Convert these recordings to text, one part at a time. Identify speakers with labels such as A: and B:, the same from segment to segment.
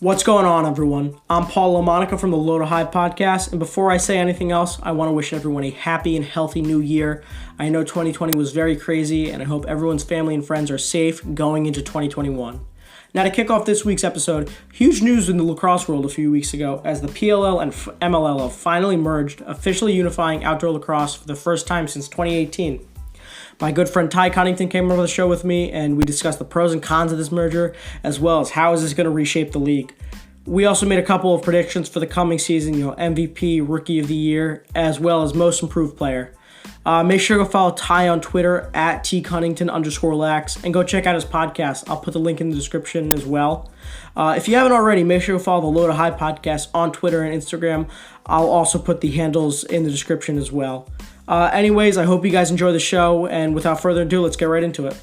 A: What's going on, everyone? I'm Paul LaMonica from the Low to High podcast, and before I say anything else, I want to wish everyone a happy and healthy new year. I know 2020 was very crazy, and I hope everyone's family and friends are safe going into 2021. Now, to kick off this week's episode, huge news in the lacrosse world a few weeks ago as the PLL and MLL have finally merged, officially unifying outdoor lacrosse for the first time since 2018. My good friend Ty Cunnington came over the show with me, and we discussed the pros and cons of this merger, as well as how is this going to reshape the league. We also made a couple of predictions for the coming season, MVP, Rookie of the Year, as well as Most Improved Player. Make sure to follow Ty on Twitter at tcunnington_lax, and go check out his podcast. I'll put the link in the description as well. If you haven't already, make sure to follow the Low to High podcast on Twitter and Instagram. I'll also put the handles in the description as well. Anyways, I hope you guys enjoy the show, and without further ado, let's get right into it.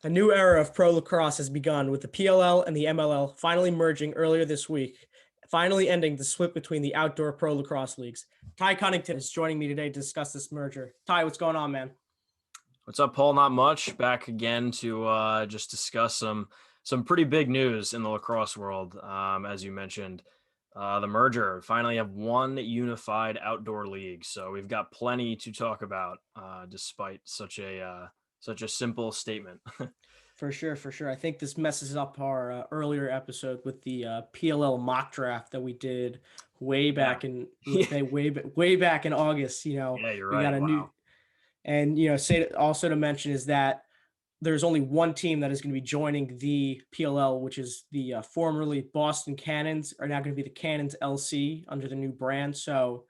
A: A new era of pro lacrosse has begun with the PLL and the MLL finally merging earlier this week, finally ending the split between the outdoor pro lacrosse leagues. Ty Cunnington is joining me today to discuss this merger. Ty, what's going on, man?
B: What's up, Paul? Not much. Back again to just discuss some pretty big news in the lacrosse world. As you mentioned, the merger. Finally have one unified outdoor league. So we've got plenty to talk about, despite such a simple statement.
A: For sure. I think this messes up our earlier episode with the PLL mock draft that we did way back in way back in August.
B: Yeah, you're
A: we
B: right.
A: got a new, and also to mention is that there's only one team that is going to be joining the PLL, which is the formerly Boston Cannons, are now going to be the Cannons LC under the new brand. So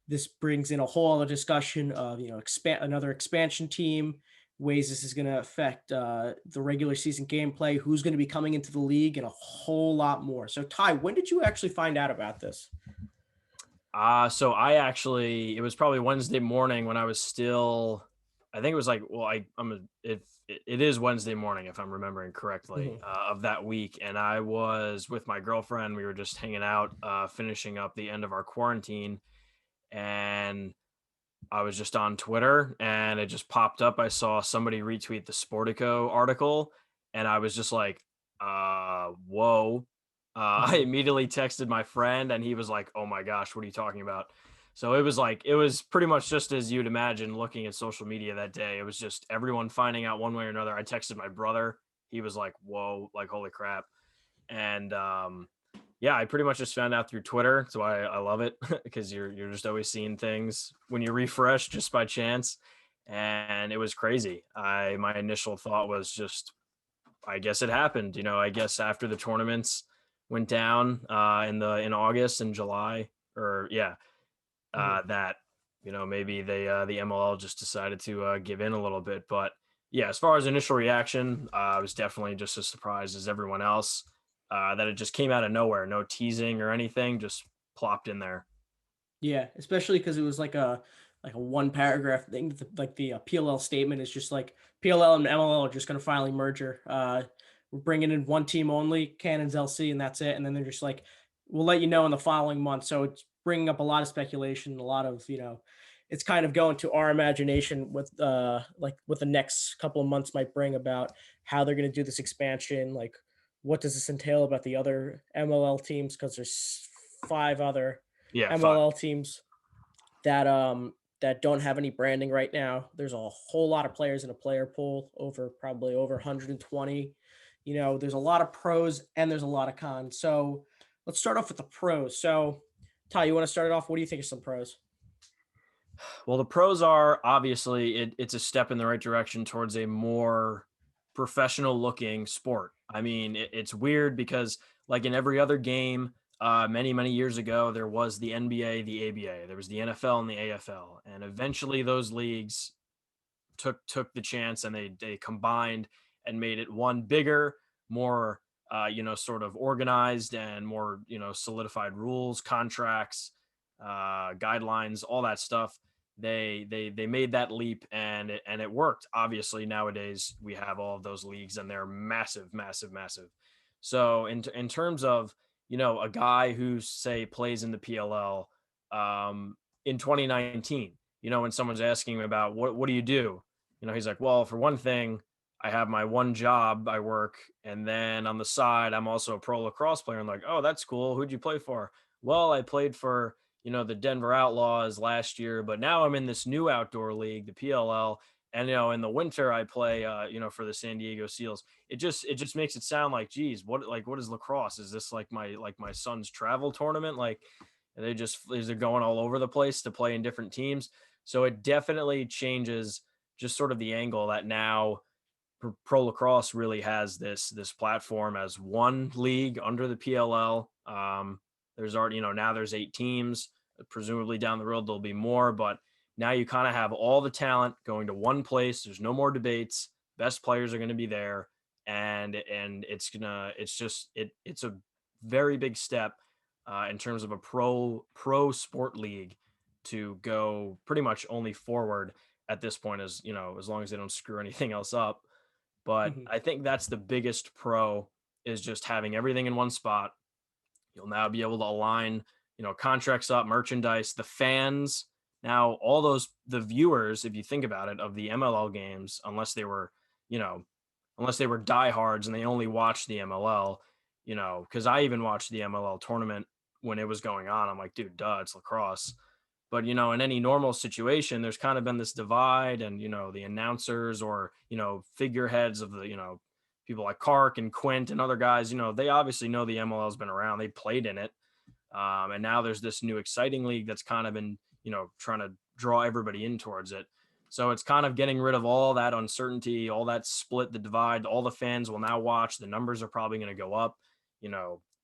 A: this brings in a whole other discussion of another expansion team, ways this is going to affect the regular season gameplay, who's going to be coming into the league, and a whole lot more. So Ty, when did you actually find out about this?
B: So it was probably Wednesday morning when I was still, I think it was like, well, it is Wednesday morning, if I'm remembering correctly, of that week. And I was with my girlfriend. We were just hanging out, finishing up the end of our quarantine. And I was just on Twitter and it just popped up. I saw somebody retweet the Sportico article and I was just like, whoa. I immediately texted my friend and he was like, oh my gosh, what are you talking about? So it was pretty much just as you'd imagine looking at social media that day. It was just everyone finding out one way or another. I texted my brother. He was like, whoa, like, holy crap. And, yeah, I pretty much just found out through Twitter. So I love it because you're just always seeing things when you refresh just by chance. And it was crazy. My initial thought was just, I guess it happened. I guess after the tournaments went down in August and July, that maybe the MLL just decided to give in a little bit. But yeah, as far as initial reaction, I was definitely just as surprised as everyone else. That it just came out of nowhere, no teasing or anything, just plopped in there.
A: Yeah, especially because it was like a one paragraph thing. Like the PLL statement is just like PLL and MLL are just going to finally merger. We're bringing in one team only, Cannons LC, and that's it. And then they're just like, we'll let you know in the following month. So it's bringing up a lot of speculation, a lot of it's kind of going to our imagination with what the next couple of months might bring about how they're going to do this expansion, like what does this entail about the other MLL teams, because there's 5 other MLL teams that don't have any branding right now. There's a whole lot of players in a player pool, probably over 120. There's a lot of pros and there's a lot of cons. So let's start off with the pros. So Ty, you want to start it off? What do you think of some pros?
B: Well, the pros are obviously it's a step in the right direction towards a more professional looking sport. I mean, it's weird because like in every other game, many years ago, there was the NBA, the ABA, there was the NFL and the AFL, and eventually those leagues took the chance and they combined and made it one bigger, more sort of organized and more solidified rules, contracts, guidelines, all that stuff. They made that leap and it worked. Obviously, nowadays we have all of those leagues and they're massive. So in terms of a guy who say plays in the PLL in 2019, when someone's asking him about what do you do, he's like, well, for one thing, I have my one job I work, and then on the side, I'm also a pro lacrosse player. I'm like, oh, that's cool. Who'd you play for? Well, I played for, the Denver Outlaws last year, but now I'm in this new outdoor league, the PLL. And in the winter I play for the San Diego Seals. It just makes it sound like, geez, what is lacrosse? Is this like my son's travel tournament? Like they're going all over the place to play in different teams. So it definitely changes just sort of the angle that now pro lacrosse really has this platform as one league under the PLL. There's already, now there's 8 teams. Presumably down the road there'll be more, but now you kind of have all the talent going to one place. There's no more debates. Best players are going to be there, and it's a very big step in terms of a pro sport league to go pretty much only forward at this point, as long as they don't screw anything else up. But
A: Mhm.
B: I think that's the biggest pro, is just having everything in one spot. You'll now be able to align, contracts up, merchandise, the fans. Now, the viewers, if you think about it, of the MLL games, you know, unless they were diehards and they only watched the MLL, because I even watched the MLL tournament when it was going on. I'm like, dude, duh, it's lacrosse. But, in any normal situation, there's kind of been this divide, and, the announcers or, figureheads of the, people like Kark and Quint and other guys, they obviously know the MLL has been around. They played in it. And now there's this new exciting league that's kind of been, trying to draw everybody in towards it. So it's kind of getting rid of all that uncertainty, all that split, the divide. All the fans will now watch. The numbers are probably going to go up,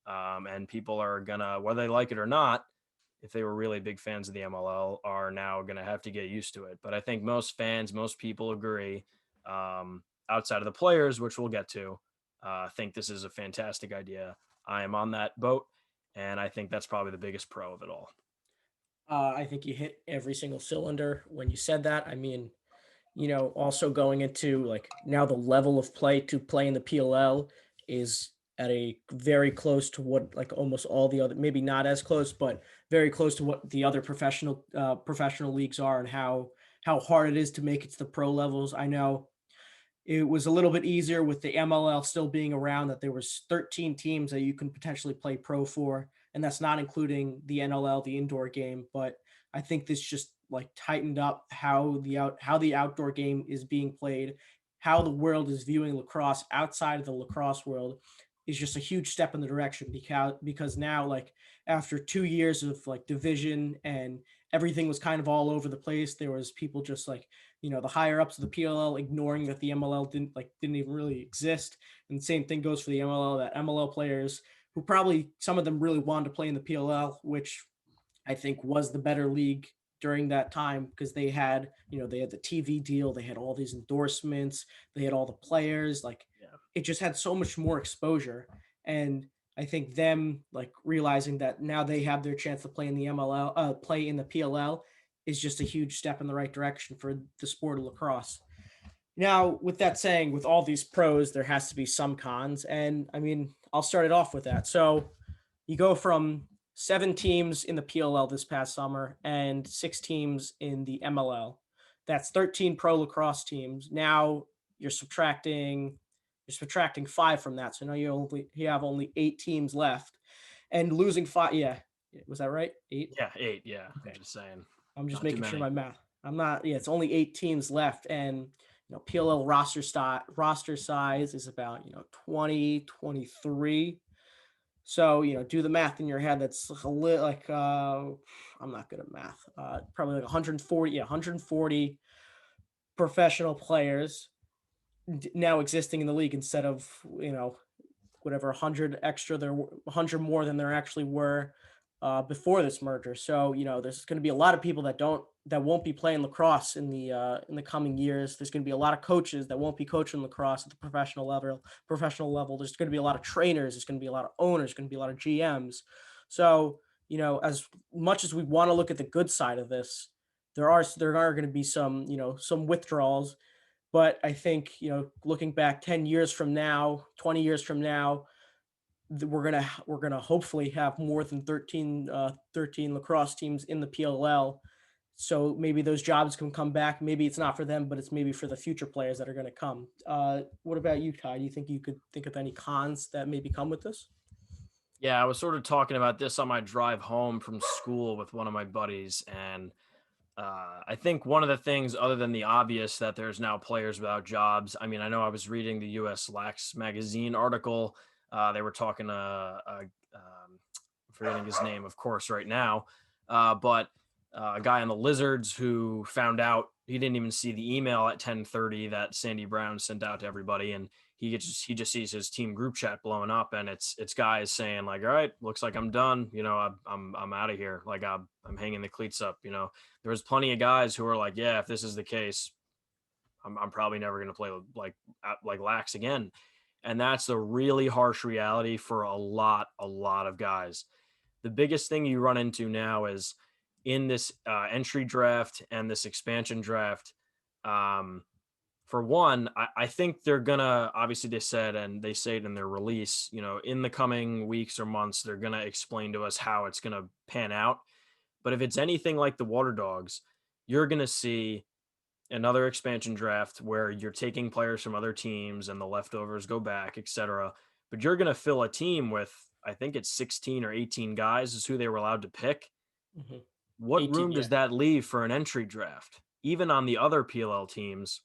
B: and people are going to, whether they like it or not, if they were really big fans of the MLL, are now going to have to get used to it. But I think most fans, most people agree, outside of the players, which we'll get to, think this is a fantastic idea. I am on that boat, and I think that's probably the biggest pro of it all.
A: I think you hit every single cylinder when you said that. I mean, also going into like now the level of play to play in the PLL is at a very close to what like almost all the other, maybe not as close, but very close to what the other professional leagues are, and how hard it is to make it to the pro levels. I know it was a little bit easier with the MLL still being around, that there was 13 teams that you can potentially play pro for, and that's not including the NLL, the indoor game. But I think this just like tightened up how the outdoor game is being played, how the world is viewing lacrosse outside of the lacrosse world is just a huge step in the direction, because now, like, after 2 years of like division and everything was kind of all over the place, there was people just like, the higher ups of the PLL ignoring that the MLL didn't even really exist. And the same thing goes for the MLL, that MLL players who probably some of them really wanted to play in the PLL, which I think was the better league during that time, because they had the TV deal, they had all these endorsements, they had all the players, like
B: Yeah.
A: it just had so much more exposure. And I think them like realizing that now they have their chance to play in the MLL, play in the PLL, is just a huge step in the right direction for the sport of lacrosse. Now, with that saying, with all these pros, there has to be some cons. And I mean, I'll start it off with that. So you go from 7 teams in the PLL this past summer and 6 teams in the MLL. That's 13 pro lacrosse teams. Now you're subtracting 5 from that. So now you have only 8 teams left. And losing 5, yeah. Was that right? 8?
B: Yeah, 8. Yeah, I'm
A: Okay.
B: just saying,
A: I'm just
B: not too
A: making sure
B: many.
A: my math. I'm not. Yeah, it's only 8 teams left, and PLL roster size is about 20, 23. So do the math in your head. That's a little like I'm not good at math. Probably like 140. Yeah, 140 professional players now existing in the league, instead of whatever 100 extra, 100 more than there actually were before this merger. So there's going to be a lot of people that won't be playing lacrosse in the coming years. There's going to be a lot of coaches that won't be coaching lacrosse at the professional level. There's going to be a lot of trainers. There's going to be a lot of owners. Going to be a lot of GMs. So as much as we want to look at the good side of this, there are going to be some withdrawals. But I think, looking back 10 years from now, 20 years from now, we're gonna hopefully have more than 13 lacrosse teams in the PLL. So maybe those jobs can come back. Maybe it's not for them, but it's maybe for the future players that are going to come. What about you, Ty? Do you think you could think of any cons that maybe come with this?
B: Yeah, I was sort of talking about this on my drive home from school with one of my buddies, and I think one of the things, other than the obvious, that there's now players without jobs. I mean, I know I was reading the U.S. Lax magazine article. They were talking forgetting his name, of course, right now, but a guy on the Lizards who found out he didn't even see the email at 10:30 that Sandy Brown sent out to everybody, and he just sees his team group chat blowing up, and it's guys saying like, all right, looks like I'm done, I'm out of here, like I'm hanging the cleats up. There was plenty of guys who were like, yeah, if this is the case, I'm probably never going to play like lax again. And that's a really harsh reality for a lot of guys. The biggest thing you run into now is in this entry draft and this expansion draft. Um, for one, I think they're gonna, obviously they said, and they say it in their release, in the coming weeks or months, they're gonna explain to us how it's gonna pan out. But if it's anything like the Water Dogs, you're gonna see another expansion draft where you're taking players from other teams and the leftovers go back, etc. But you're going to fill a team with, I think it's 16 or 18 guys is who they were allowed to pick.
A: Mm-hmm.
B: What
A: 18,
B: room
A: yeah.
B: does that leave for an entry draft? Even on the other PLL teams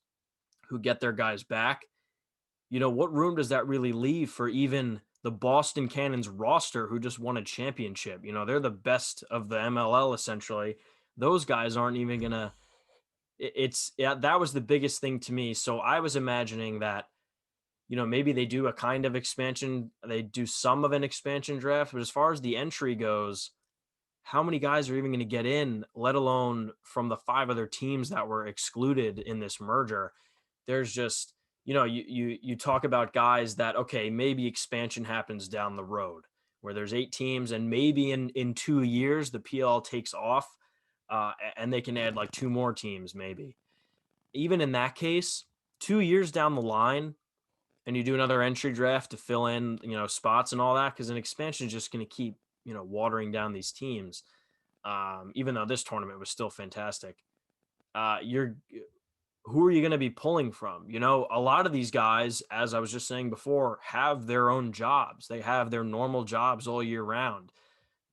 B: who get their guys back, what room does that really leave for even the Boston Cannons roster who just won a championship? They're the best of the MLL essentially. Those guys aren't even going to it's yeah, that was the biggest thing to me. So I was imagining that, maybe they do a kind of expansion, they do some of an expansion draft, but as far as the entry goes, how many guys are even going to get in, let alone from the five other teams that were excluded in this merger? There's just, you talk about guys that, okay, maybe expansion happens down the road where there's 8 teams and maybe in 2 years the PL takes off, and they can add like 2 more teams maybe. Even in that case, 2 years down the line, and you do another entry draft to fill in, spots and all that, because an expansion is just going to keep, watering down these teams. Even though this tournament was still fantastic, you're who are you going to be pulling from? A lot of these guys, as I was just saying before, have their own jobs. They have their normal jobs all year round,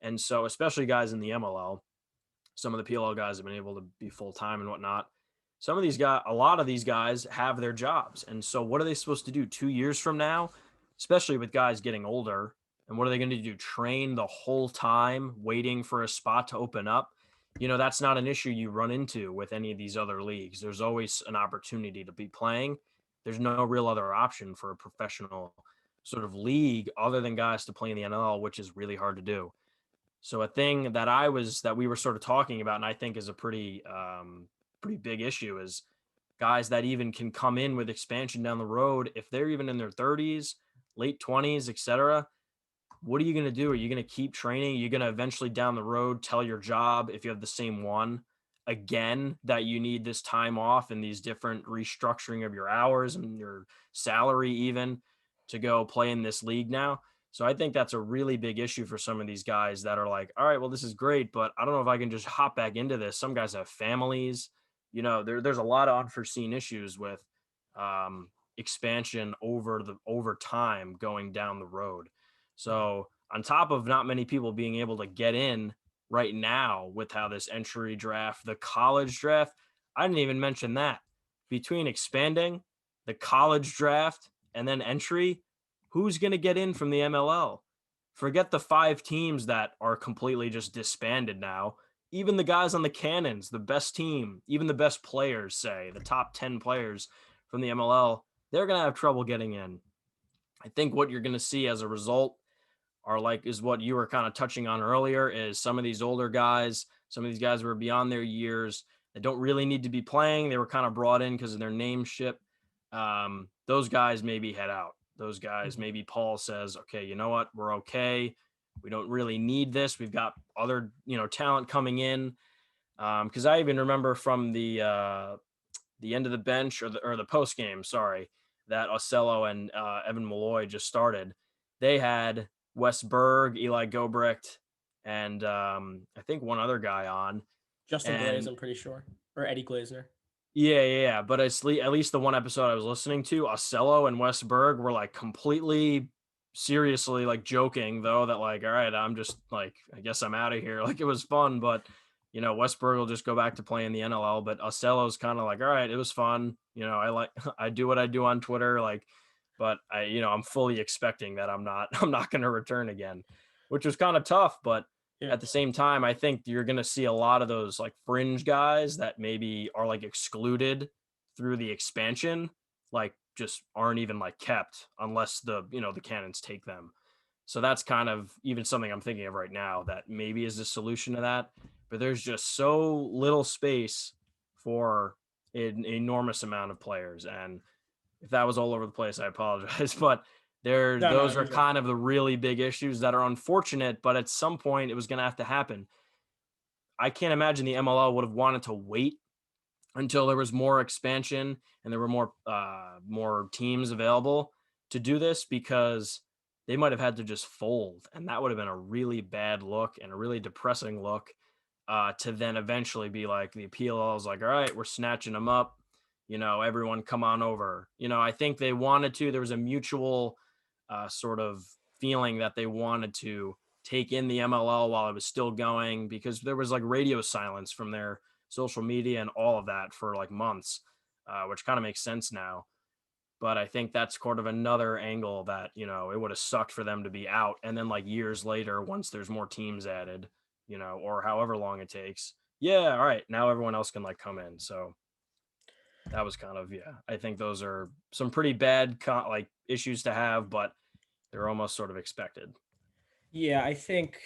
B: and so especially guys in the MLL, some of the PLL guys have been able to be full time and whatnot. Some of these guys, a lot of these guys have their jobs. And so what are they supposed to do 2 years from now, especially with guys getting older? And what are they going to do? Train the whole time waiting for a spot to open up? That's not an issue you run into with any of these other leagues. There's always an opportunity to be playing. There's no real other option for a professional sort of league other than guys to play in the NL, which is really hard to do. So a thing that we were sort of talking about, and I think is a pretty big issue, is guys that even can come in with expansion down the road, if they're even in their 30s, late 20s, etc. What are you going to do? Are you going to keep training? You're going to eventually down the road tell your job, if you have the same one, again, that you need this time off and these different restructuring of your hours and your salary even to go play in this league now. So I think that's a really big issue for some of these guys that are like, all right, well, this is great, but I don't know if I can just hop back into this. Some guys have families. There's a lot of unforeseen issues with expansion over time going down the road. So on top of not many people being able to get in right now with how this entry draft, the college draft, I didn't even mention that. Between expanding, the college draft, and then entry, who's going to get in from the MLL? Forget the 5 teams that are completely just disbanded now. Even the guys on the Cannons, the best team, even the best players, say the top 10 players from the MLL, they're going to have trouble getting in. I think what you're going to see as a result is what you were kind of touching on earlier, is some of these older guys, some of these guys who are beyond their years that don't really need to be playing. They were kind of brought in because of their nameship. Those guys maybe head out. Those guys, maybe Paul says, okay, you know what? We're okay. We don't really need this. We've got other, talent coming in. Because I even remember from the end of the bench or the post game, sorry, that Ocello and Evan Malloy just started. They had Wes Berg, Eli Gobrecht, and I think one other guy on.
A: Justin Glaze,
B: And
A: I'm pretty sure, or Eddie Glazner.
B: yeah. But at least the one episode I was listening to, Ocello and Wes Berg were like completely seriously like joking though that like, all right, I'm just like, I guess I'm out of here. Like it was fun, but Wes Berg will just go back to playing the NLL. But Ocello's kind of like, all right, it was fun. I like I do what I do on Twitter, like, but I'm fully expecting that I'm not going to return again, which was kind of tough, but
A: Yeah.
B: at the same time, I think you're going to see a lot of those like fringe guys that maybe are like excluded through the expansion, like just aren't even like kept unless the Cannons take them. So that's kind of even something I'm thinking of right now that maybe is the solution to that. But there's just so little space for an enormous amount of players. And if that was all over the place, I apologize. But
A: No,
B: those are
A: you're good.
B: kind of the really big issues that are unfortunate, but at some point it was going to have to happen. I can't imagine the MLL would have wanted to wait until there was more expansion and there were more teams available to do this, because they might have had to just fold, and that would have been a really bad look and a really depressing look, to then eventually be like the PLL is like, all right, we're snatching them up, everyone come on over. I think they wanted to. There was a mutual sort of feeling that they wanted to take in the MLL while it was still going, because there was like radio silence from their social media and all of that for like months, which kind of makes sense now. But I think that's sort of another angle that, it would have sucked for them to be out. And then like years later, once there's more teams added, or however long it takes. Yeah. All right. Now everyone else can like come in. So that was kind of, yeah, I think those are some pretty bad like issues to have, but they're almost sort of expected.
A: Yeah, I think,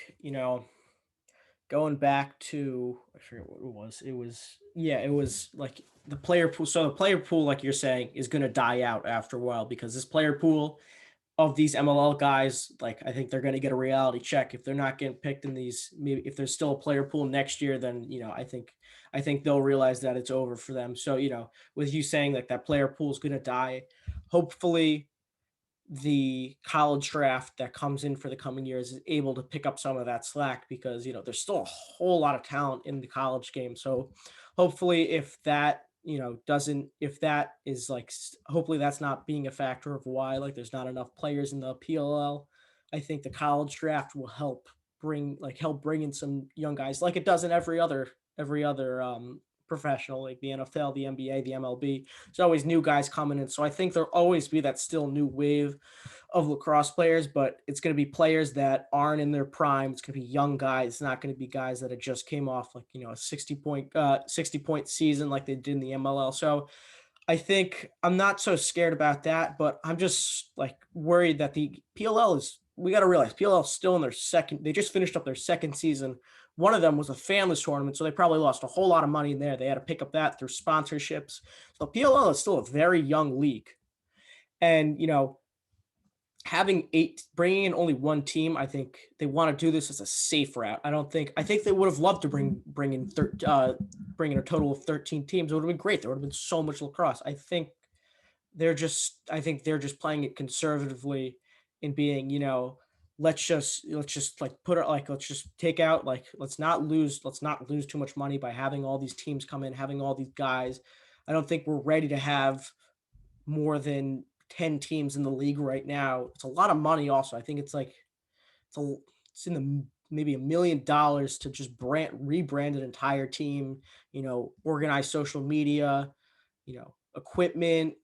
A: going back to, I forget what it was. It was like the player pool. So the player pool, like you're saying, is going to die out after a while because this player pool of these MLL guys, like I think they're going to get a reality check if they're not getting picked in these. Maybe if there's still a player pool next year, then I think they'll realize that it's over for them. So with you saying like that player pool is going to die, hopefully the college draft that comes in for the coming years is able to pick up some of that slack because there's still a whole lot of talent in the college game. So hopefully if that doesn't if that is like hopefully that's not being a factor of why like there's not enough players in the PLL. I think the college draft will help bring in some young guys like it does in every other professional, like the NFL, the NBA, the MLB. There's always new guys coming in. So I think there'll always be that still new wave of lacrosse players, but it's going to be players that aren't in their prime. It's going to be young guys. It's not going to be guys that have just came off like, a 60 point season like they did in the MLL. So I think I'm not so scared about that, but I'm just like worried that the PLL we got to realize PLL is still in their second. They just finished up their second season. One of them was a fanless tournament, so they probably lost a whole lot of money in there. They had to pick up that through sponsorships. So PLL is still a very young league. And, bringing in only one team, I think they want to do this as a safe route. I think they would have loved to bring in a total of 13 teams. It would have been great. There would have been so much lacrosse. I think they're just playing it conservatively and being, let's just like put it like let's just take out like let's not lose too much money by having all these teams come in, having all these guys. I don't think we're ready to have more than 10 teams in the league right now. It's a lot of money also. I think it's in the maybe $1 million to just rebrand an entire team, organize social media, equipment,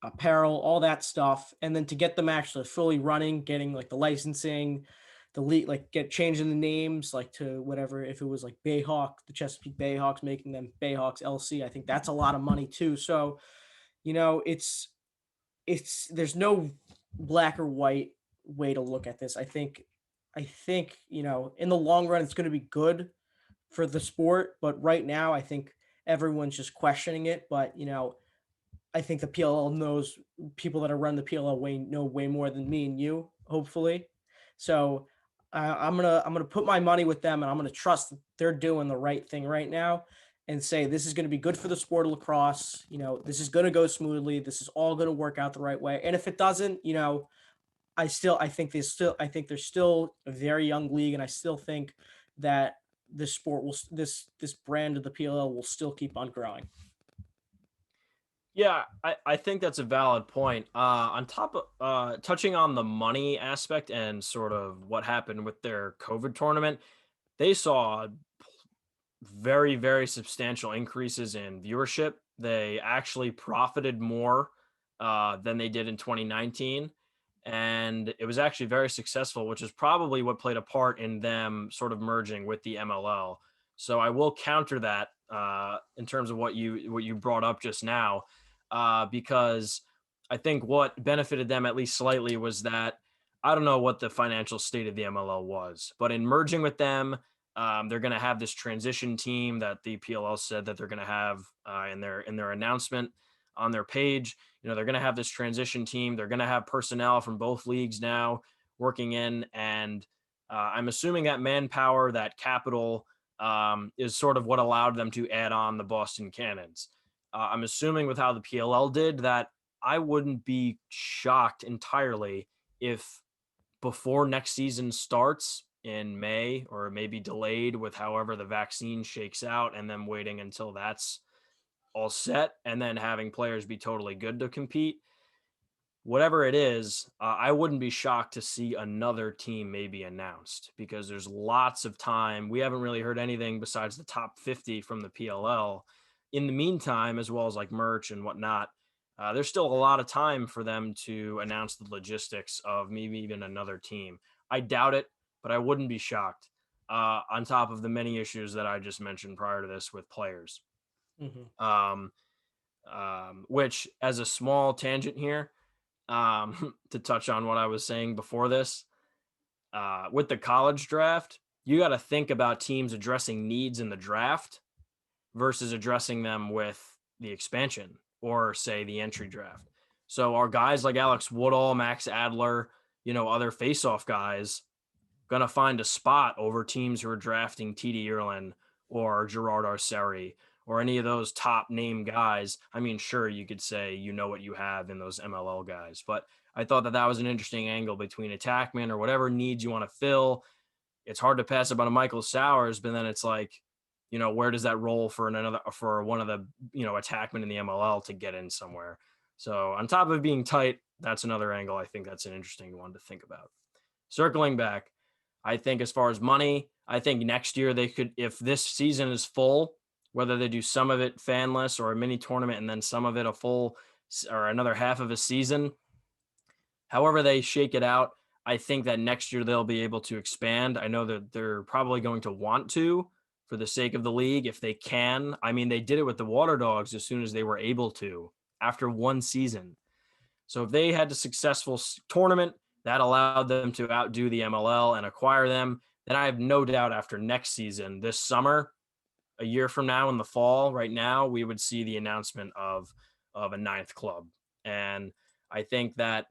A: apparel, all that stuff, and then to get them actually fully running, getting like the licensing, the league, like get changing the names, like to whatever. If it was like Bayhawk, the Chesapeake Bayhawks, making them Bayhawks LC, I think that's a lot of money too. So it's there's no black or white way to look at this. I think in the long run it's going to be good for the sport, but right now I think everyone's just questioning it. But I think the PLL knows people that are run the PLL know way more than me and you, hopefully. So I'm gonna put my money with them, and I'm gonna trust that they're doing the right thing right now, and say this is gonna be good for the sport of lacrosse. This is gonna go smoothly. This is all gonna work out the right way. And if it doesn't, I think they're still a very young league, and I still think that this sport will this brand of the PLL will still keep on growing.
B: Yeah, I think that's a valid point. On top of touching on the money aspect and sort of what happened with their COVID tournament, they saw very, very substantial increases in viewership. They actually profited more than they did in 2019. And it was actually very successful, which is probably what played a part in them sort of merging with the MLL. So I will counter that in terms of what you brought up just now, because I think what benefited them at least slightly was that I don't know what the financial state of the MLL was, but in merging with them, they're going to have this transition team that the PLL said that they're going to have in their announcement on their page. They're going to have this transition team. They're going to have personnel from both leagues now working in, and I'm assuming that manpower, that capital, is sort of what allowed them to add on the Boston Cannons. I'm assuming with how the PLL did that, I wouldn't be shocked entirely if before next season starts in May, or maybe delayed with however the vaccine shakes out, and then waiting until that's all set and then having players be totally good to compete. Whatever it is, I wouldn't be shocked to see another team maybe announced, because there's lots of time. We haven't really heard anything besides the top 50 from the PLL. In the meantime, as well as like merch and whatnot, there's still a lot of time for them to announce the logistics of maybe even another team. I doubt it, but I wouldn't be shocked, on top of the many issues that I just mentioned prior to this with players.
A: Mm-hmm.
B: Which, as a small tangent here, to touch on what I was saying before this, with the college draft, you got to think about teams addressing needs in the draft versus addressing them with the expansion or, say, the entry draft. So are guys like Alex Woodall, Max Adler, other face-off guys going to find a spot over teams who are drafting TD Ierlan or Gerard Arceri or any of those top name guys? I mean, sure, you could say what you have in those MLL guys, but I thought that was an interesting angle between attackman or whatever needs you want to fill. It's hard to pass up on a Michael Sowers, but then it's like, where does that roll for one of the, attackmen in the MLL to get in somewhere? So on top of being tight, that's another angle. I think that's an interesting one to think about. Circling back, I think as far as money, I think next year they could, if this season is full, whether they do some of it fanless or a mini tournament and then some of it a full or another half of a season, however they shake it out, I think that next year they'll be able to expand. I know that they're probably going to want to, for the sake of the league, if they can. I mean, they did it with the Water Dogs as soon as they were able to after one season. So if they had a successful tournament that allowed them to outdo the MLL and acquire them, then I have no doubt after next season, this summer, a year from now in the fall, right now, we would see the announcement of a ninth club. And I think that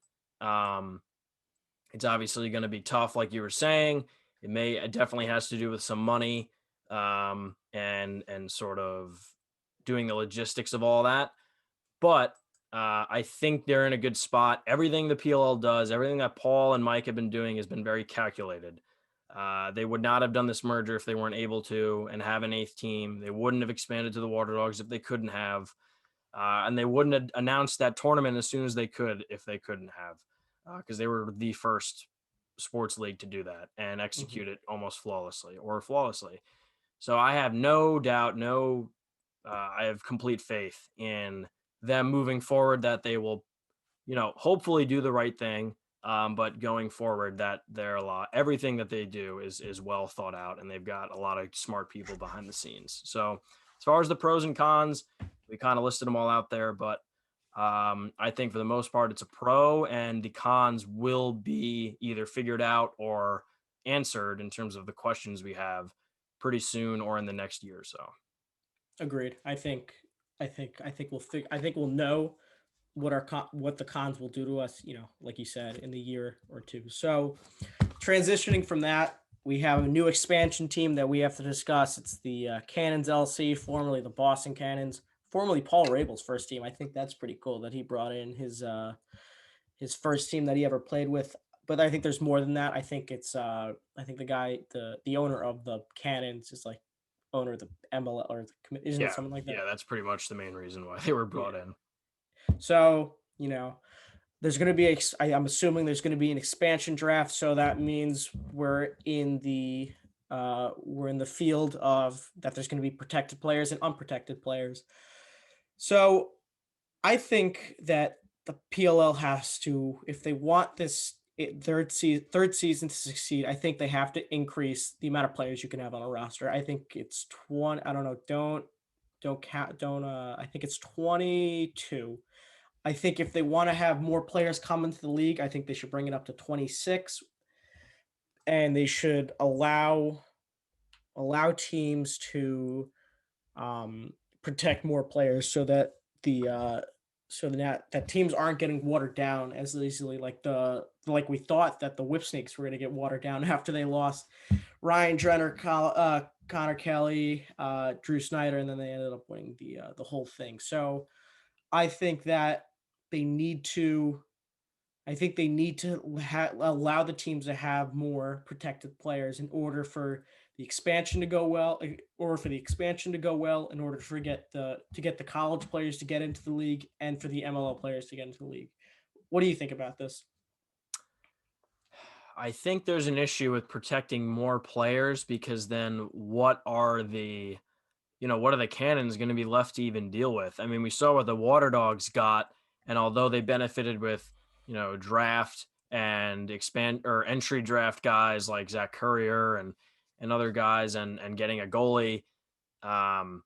B: it's obviously going to be tough, like you were saying. It definitely has to do with some money, and sort of doing the logistics of all that. But I think they're in a good spot. Everything the PLL does, everything that Paul and Mike have been doing has been very calculated. They would not have done this merger if they weren't able to and have an eighth team. They wouldn't have expanded to the Water Dogs if they couldn't have. And they wouldn't have announced that tournament as soon as they could if they couldn't have, because they were the first sports league to do that and execute it almost flawlessly. So I have no doubt, I have complete faith in them moving forward, that they will, hopefully do the right thing. But going forward, that everything that they do is well thought out, and they've got a lot of smart people behind the scenes. So as far as the pros and cons, we kind of listed them all out there, but I think for the most part, it's a pro, and the cons will be either figured out or answered in terms of the questions we have pretty soon or in the next year or so.
A: Agreed. I think we'll know what the cons will do to us, like you said, in the year or two. So transitioning from that, we have a new expansion team that we have to discuss. It's the Cannons LC, formerly the Boston Cannons, formerly Paul Rabel's first team. I think that's pretty cool that he brought in his first team that he ever played with. but I think there's more than that. I think it's I think the guy, the owner of the Cannons is like owner of the MLL or isn't it
B: Yeah,
A: something like that?
B: yeah, that's pretty much the main reason why they were
A: Yeah.
B: brought in.
A: So, there's going to be I'm assuming there's going to be an expansion draft, so that means we're in the field of that there's going to be protected players and unprotected players. So, I think that the PLL has to, if they want third season to succeed, I think they have to increase the amount of players you can have on a roster. I think it's 20. I don't know. Don't count. Don't. I think it's 22. I think if they want to have more players come into the league, I think they should bring it up to 26, and they should allow teams to protect more players so that the that teams aren't getting watered down as easily like we thought that the Whipsnakes were going to get watered down after they lost Ryan Drenner, Connor Kelly, Drew Snyder, and then they ended up winning the whole thing. So I think that they need to I think they need to allow the teams to have more protected players in order for the expansion to go well, or for the expansion to go well, in order to get the college players to get into the league and for the MLL players to get into the league. What do you think about this?
B: I think there's an issue with protecting more players because then what are the Cannons going to be left to even deal with? I mean, we saw what the Water Dogs got, and although they benefited with, draft and expand or entry draft guys like Zach Courier and other guys and getting a goalie, um,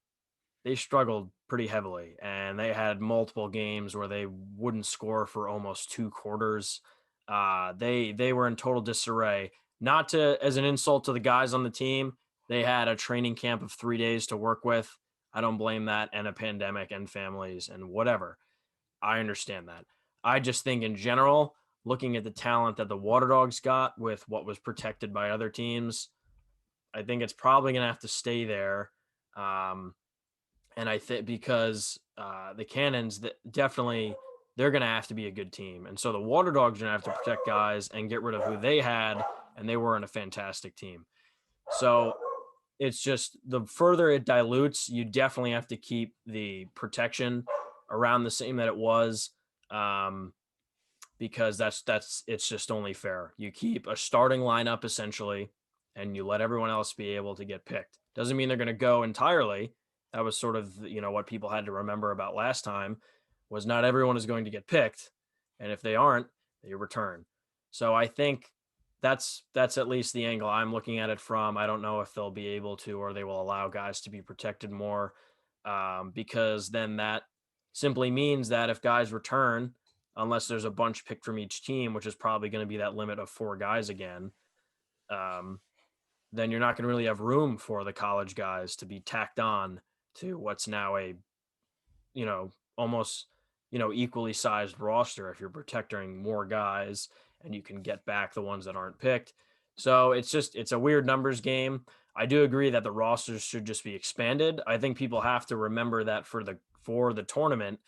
B: they struggled pretty heavily, and they had multiple games where they wouldn't score for almost 2 quarters. They were in total disarray. Not to as an insult to the guys on the team, they had a training camp of 3 days to work with. I don't blame that, and a pandemic and families and whatever. I understand that. I just think in general, looking at the talent that the Water Dogs got with what was protected by other teams, I think it's probably going to have to stay there. Um, and I think because the Cannons that definitely they're going to have to be a good team, and so the Water Dogs are going to have to protect guys and get rid of who they had, and they weren't a fantastic team. So it's just the further it dilutes, you definitely have to keep the protection around the same that it was, because that's it's just only fair. You keep a starting lineup essentially, and you let everyone else be able to get picked. Doesn't mean they're going to go entirely. That was sort of what people had to remember about last time was not everyone is going to get picked, and if they aren't, they return. So I think that's at least the angle I'm looking at it from. I don't know if they'll be able to or they will allow guys to be protected more, because then that simply means that if guys return, unless there's a bunch picked from each team, which is probably going to be that limit of 4 guys again, um, then you're not going to really have room for the college guys to be tacked on to what's now a, almost, equally sized roster if you're protecting more guys and you can get back the ones that aren't picked. So it's a weird numbers game. I do agree that the rosters should just be expanded. I think people have to remember that for the tournament,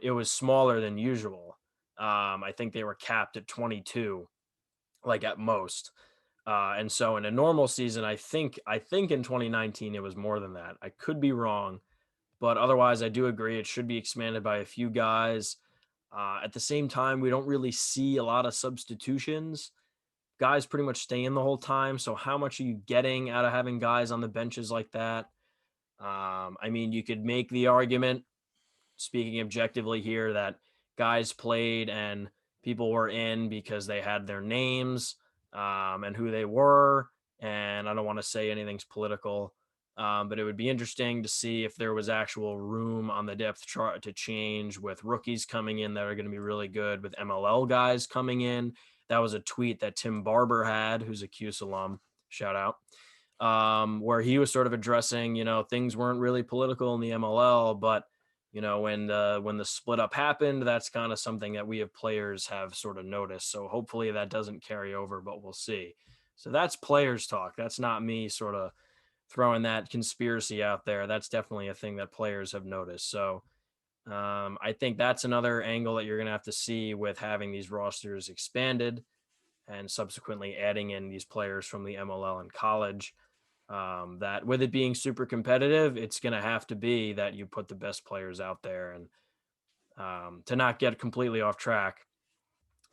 B: it was smaller than usual. I think they were capped at 22, like at most. And so in a normal season, I think in 2019 it was more than that. I could be wrong, but otherwise I do agree it should be expanded by a few guys. At the same time, we don't really see a lot of substitutions. Guys pretty much stay in the whole time. So how much are you getting out of having guys on the benches like that? I mean, you could make the argument, speaking objectively here, that guys played and people were in because they had their names, and who they were. And I don't want to say anything's political, but it would be interesting to see if there was actual room on the depth chart to change with rookies coming in that are going to be really good, with MLL guys coming in. That was a tweet that Tim Barber had, who's a Cuse alum. Shout out. Where he was sort of addressing, things weren't really political in the MLL, but when the split up happened, that's kind of something that we have players have sort of noticed. So hopefully that doesn't carry over, but we'll see. So that's players talk. That's not me sort of throwing that conspiracy out there. That's definitely a thing that players have noticed. So I think that's another angle that you're going to have to see with having these rosters expanded. and subsequently adding in these players from the MLL in college. That with it being super competitive, it's going to have to be that you put the best players out there. And to not get completely off track,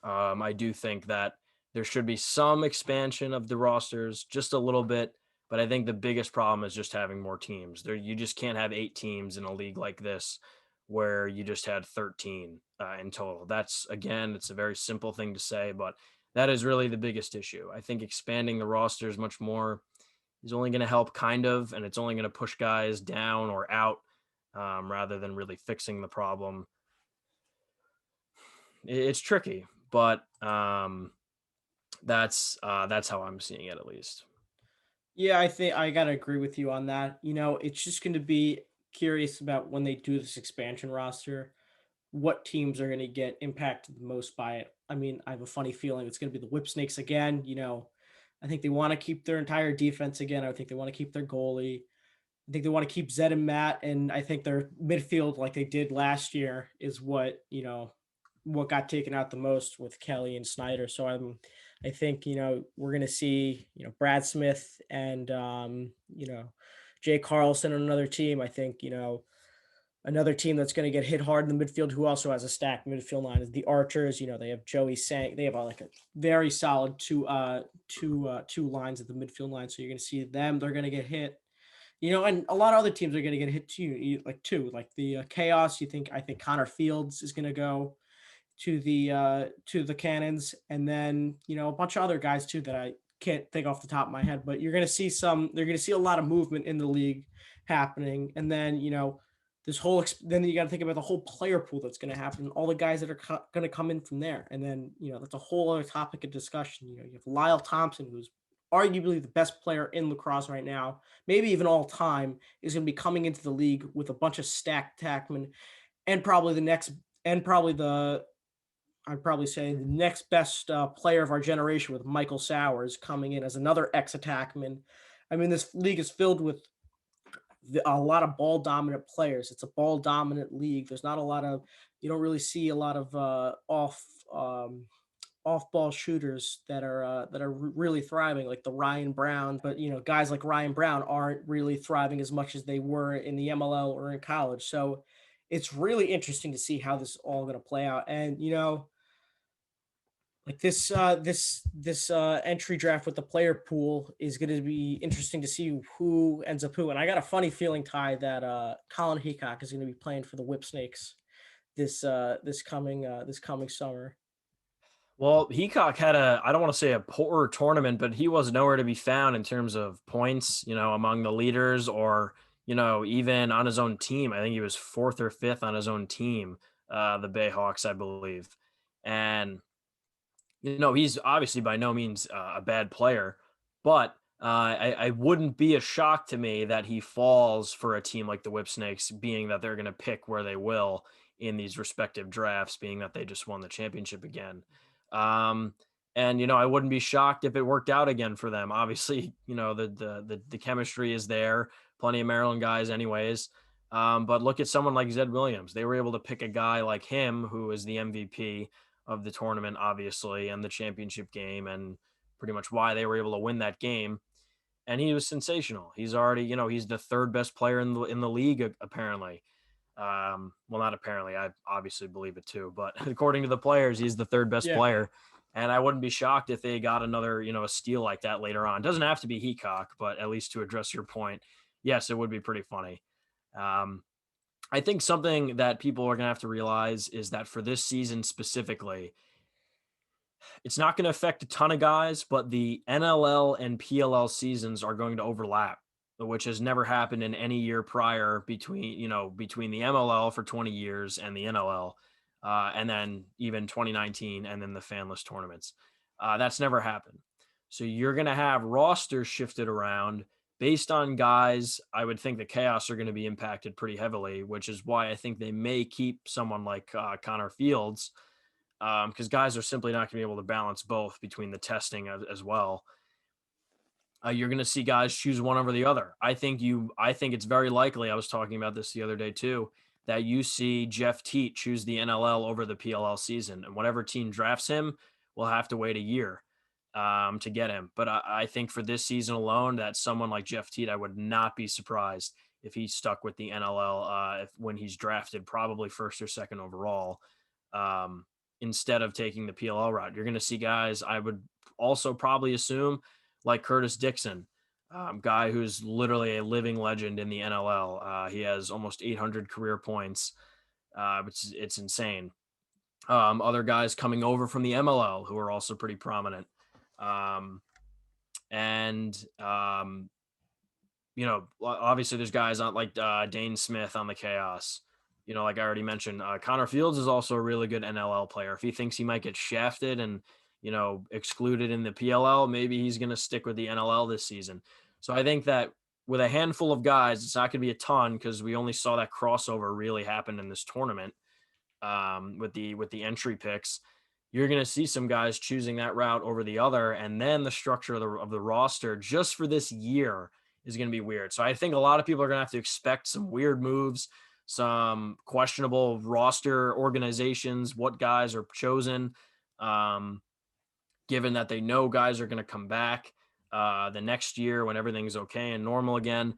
B: I do think that there should be some expansion of the rosters, just a little bit. But I think the biggest problem is just having more teams. There, you just can't have 8 teams in a league like this, where you just had 13 in total. That's, again, it's a very simple thing to say, but that is really the biggest issue. I think expanding the rosters much more is only going to help, kind of, and it's only going to push guys down or out, rather than really fixing the problem. It's tricky, but that's how I'm seeing it, at least.
A: Yeah, I think I gotta agree with you on that. It's just going to be curious about when they do this expansion roster, what teams are going to get impacted the most by it. I mean, I have a funny feeling it's going to be the Whip Snakes again. I think they want to keep their entire defense again. I think they want to keep their goalie. I think they want to keep Zed and Matt, and I think their midfield, like they did last year, is what got taken out the most with Kelly and Snyder. So I think we're gonna see Brad Smith and Jay Carlson on another team. I think another team that's going to get hit hard in the midfield, who also has a stacked midfield line, is the Archers. They have Joey Sang. They have like a very solid two lines at the midfield line. So you're going to see them. They're going to get hit. And a lot of other teams are going to get hit too. Like the Chaos. I think Connor Fields is going to go to the Cannons, and then a bunch of other guys too that I can't think off the top of my head. But they're going to see a lot of movement in the league happening, and then then you got to think about the whole player pool that's going to happen, all the guys that are going to come in from there, and then that's a whole other topic of discussion. You have Lyle Thompson, who's arguably the best player in lacrosse right now, maybe even all time, is going to be coming into the league with a bunch of stacked tackmen, and probably the next, and probably the I'd probably say the next best player of our generation, with Michael Sowers coming in as another ex-attackman. I mean, this league is filled with a lot of ball dominant players. It's a ball dominant league. There's not a lot of, you don't really see a lot of off ball shooters that are really thriving, like the Ryan Brown. But guys like Ryan Brown aren't really thriving as much as they were in the MLL or in college. So it's really interesting to see how this is all going to play out. And like this entry draft with the player pool is going to be interesting to see who ends up who. And I got a funny feeling, Ty, that Colin Heacock is going to be playing for the Whip Snakes this coming summer.
B: Well, Heacock had I don't want to say a poor tournament, but he was nowhere to be found in terms of points, among the leaders, or, even on his own team. I think he was fourth or fifth on his own team, the Bayhawks, I believe. And, he's obviously by no means a bad player, but I wouldn't be a shock to me that he falls for a team like the Whip Snakes, being that they're going to pick where they will in these respective drafts, being that they just won the championship again. Um, and I wouldn't be shocked if it worked out again for them. Obviously, the chemistry is there. Plenty of Maryland guys, anyways. But look at someone like Zed Williams. They were able to pick a guy like him, who is the MVP of the tournament, obviously, and the championship game, and pretty much why they were able to win that game. And he was sensational. He's already, he's the third best player in the league, apparently. Well, not apparently, I obviously believe it too, but according to the players, he's the third best
A: Yeah.
B: player. And I wouldn't be shocked if they got another, a steal like that later on. It doesn't have to be Heacock, but at least to address your point, yes, it would be pretty funny. I think something that people are going to have to realize is that for this season specifically, it's not going to affect a ton of guys, but the NLL and PLL seasons are going to overlap, which has never happened in any year prior between the MLL for 20 years and the NLL, and then even 2019 and then the fanless tournaments. That's never happened. So you're going to have rosters shifted around based on guys. I would think the Chaos are going to be impacted pretty heavily, which is why I think they may keep someone like Connor Fields, because guys are simply not going to be able to balance both between the testing as well. You're going to see guys choose one over the other. I think it's very likely, I was talking about this the other day too, that you see Jeff Teat choose the NLL over the PLL season, and whatever team drafts him will have to wait a year. to get him. But I think for this season alone, that someone like Jeff Teat, I would not be surprised if he stuck with the NLL when he's drafted, probably first or second overall, instead of taking the PLL route. You're going to see guys, I would also probably assume, like Curtis Dixon, guy who's literally a living legend in the NLL. He has almost 800 career points. It's insane. Other guys coming over from the MLL who are also pretty prominent. Um, and obviously there's guys on like Dane Smith on the Chaos. Like I already mentioned, Connor Fields is also a really good NLL player. If he thinks he might get shafted and excluded in the PLL, maybe he's going to stick with the NLL this season. So I think that with a handful of guys, it's not going to be a ton because we only saw that crossover really happen in this tournament with the entry picks. You're going to see some guys choosing that route over the other, and then the structure of the roster just for this year is going to be weird. So I think a lot of people are going to have to expect some weird moves, some questionable roster organizations, what guys are chosen, given that they know guys are going to come back the next year when everything's okay and normal again.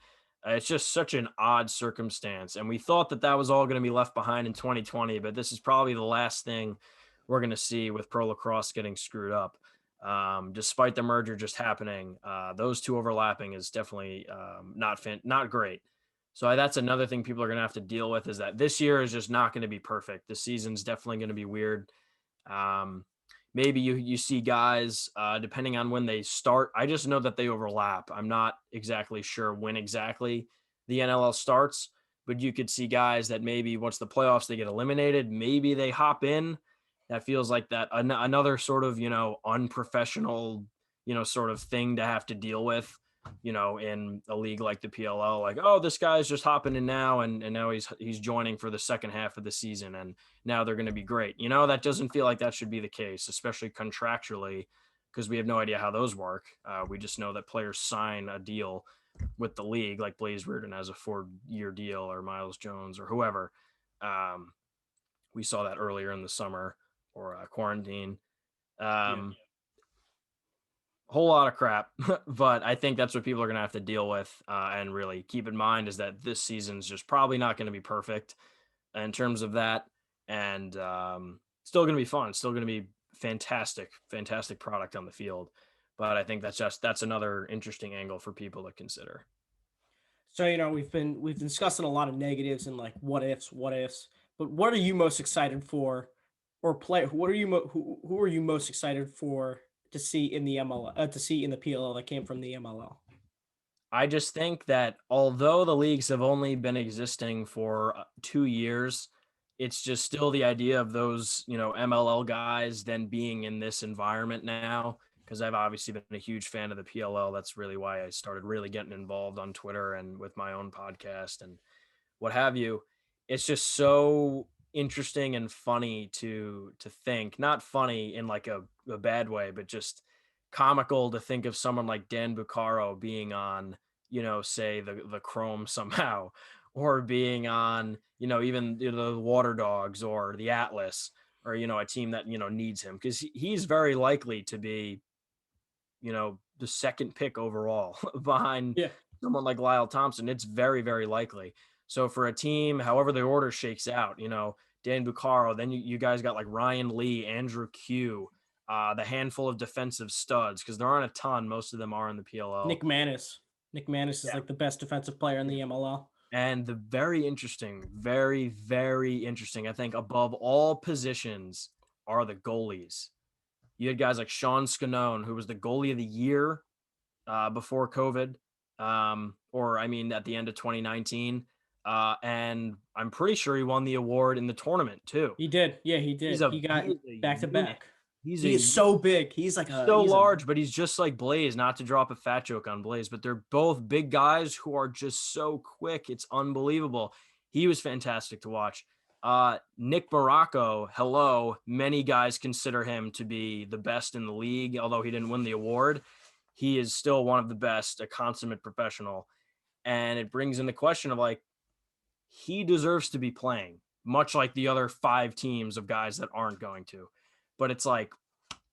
B: It's just such an odd circumstance. And we thought that was all going to be left behind in 2020, but this is probably the last thing we're going to see with pro lacrosse getting screwed up. Despite the merger just happening, those two overlapping is definitely not great. So that's another thing people are going to have to deal with, is that this year is just not going to be perfect. The season's definitely going to be weird. Maybe you see guys, depending on when they start. I just know that they overlap. I'm not exactly sure when exactly the NLL starts, but you could see guys that maybe once the playoffs, they get eliminated, maybe they hop in. That feels like that another sort of, unprofessional, sort of thing to have to deal with, in a league like the PLL, like, oh, this guy's just hopping in now, and now he's joining for the second half of the season, and now they're going to be great. That doesn't feel like that should be the case, especially contractually, because we have no idea how those work. We just know that players sign a deal with the league, like Blaze Reardon has a 4-year deal, or Miles Jones, or whoever. We saw that earlier in the summer, or quarantine. Whole lot of crap, but I think that's what people are going to have to deal with, and really keep in mind is that this season's just probably not going to be perfect in terms of that, and still going to be fun, still going to be fantastic product on the field. But I think that's another interesting angle for people to consider.
A: So we've been discussing a lot of negatives and like what ifs, but what are you most excited for, or play? What are you who are you most excited for to see in the MLL, to see in the PLL that came from the MLL?
B: I just think that although the leagues have only been existing for 2 years, it's just still the idea of those, MLL guys then being in this environment now, because I've obviously been a huge fan of the PLL. That's really why I started really getting involved on Twitter and with my own podcast and what have you. It's just so interesting and funny to think, not funny in like a bad way, but just comical to think of someone like Dan Bucaro being on, say the Chrome somehow, or being on, even the Water Dogs or the Atlas, or, a team that, needs him, because he's very likely to be, the second pick overall behind someone like Lyle Thompson. It's very, very likely. So for a team, however the order shakes out, Dan Bucaro, then you guys got like Ryan Lee, Andrew Q, the handful of defensive studs, because there aren't a ton. Most of them are in the PLL.
A: Nick Manis is like the best defensive player in the MLL.
B: And the very, very interesting, I think, above all positions are the goalies. You had guys like Sean Scannone, who was the goalie of the year before COVID, at the end of 2019. And I'm pretty sure he won the award in the tournament too.
A: He did. Yeah, he did. He got back to back. He is so big. He's like
B: so large, but he's just like Blaze, not to drop a fat joke on Blaze, but they're both big guys who are just so quick. It's unbelievable. He was fantastic to watch. Nick Morocco, hello. Many guys consider him to be the best in the league, although he didn't win the award. He is still one of the best, a consummate professional. And it brings in the question of like, he deserves to be playing, much like the other 5 teams of guys that aren't going to. But it's like,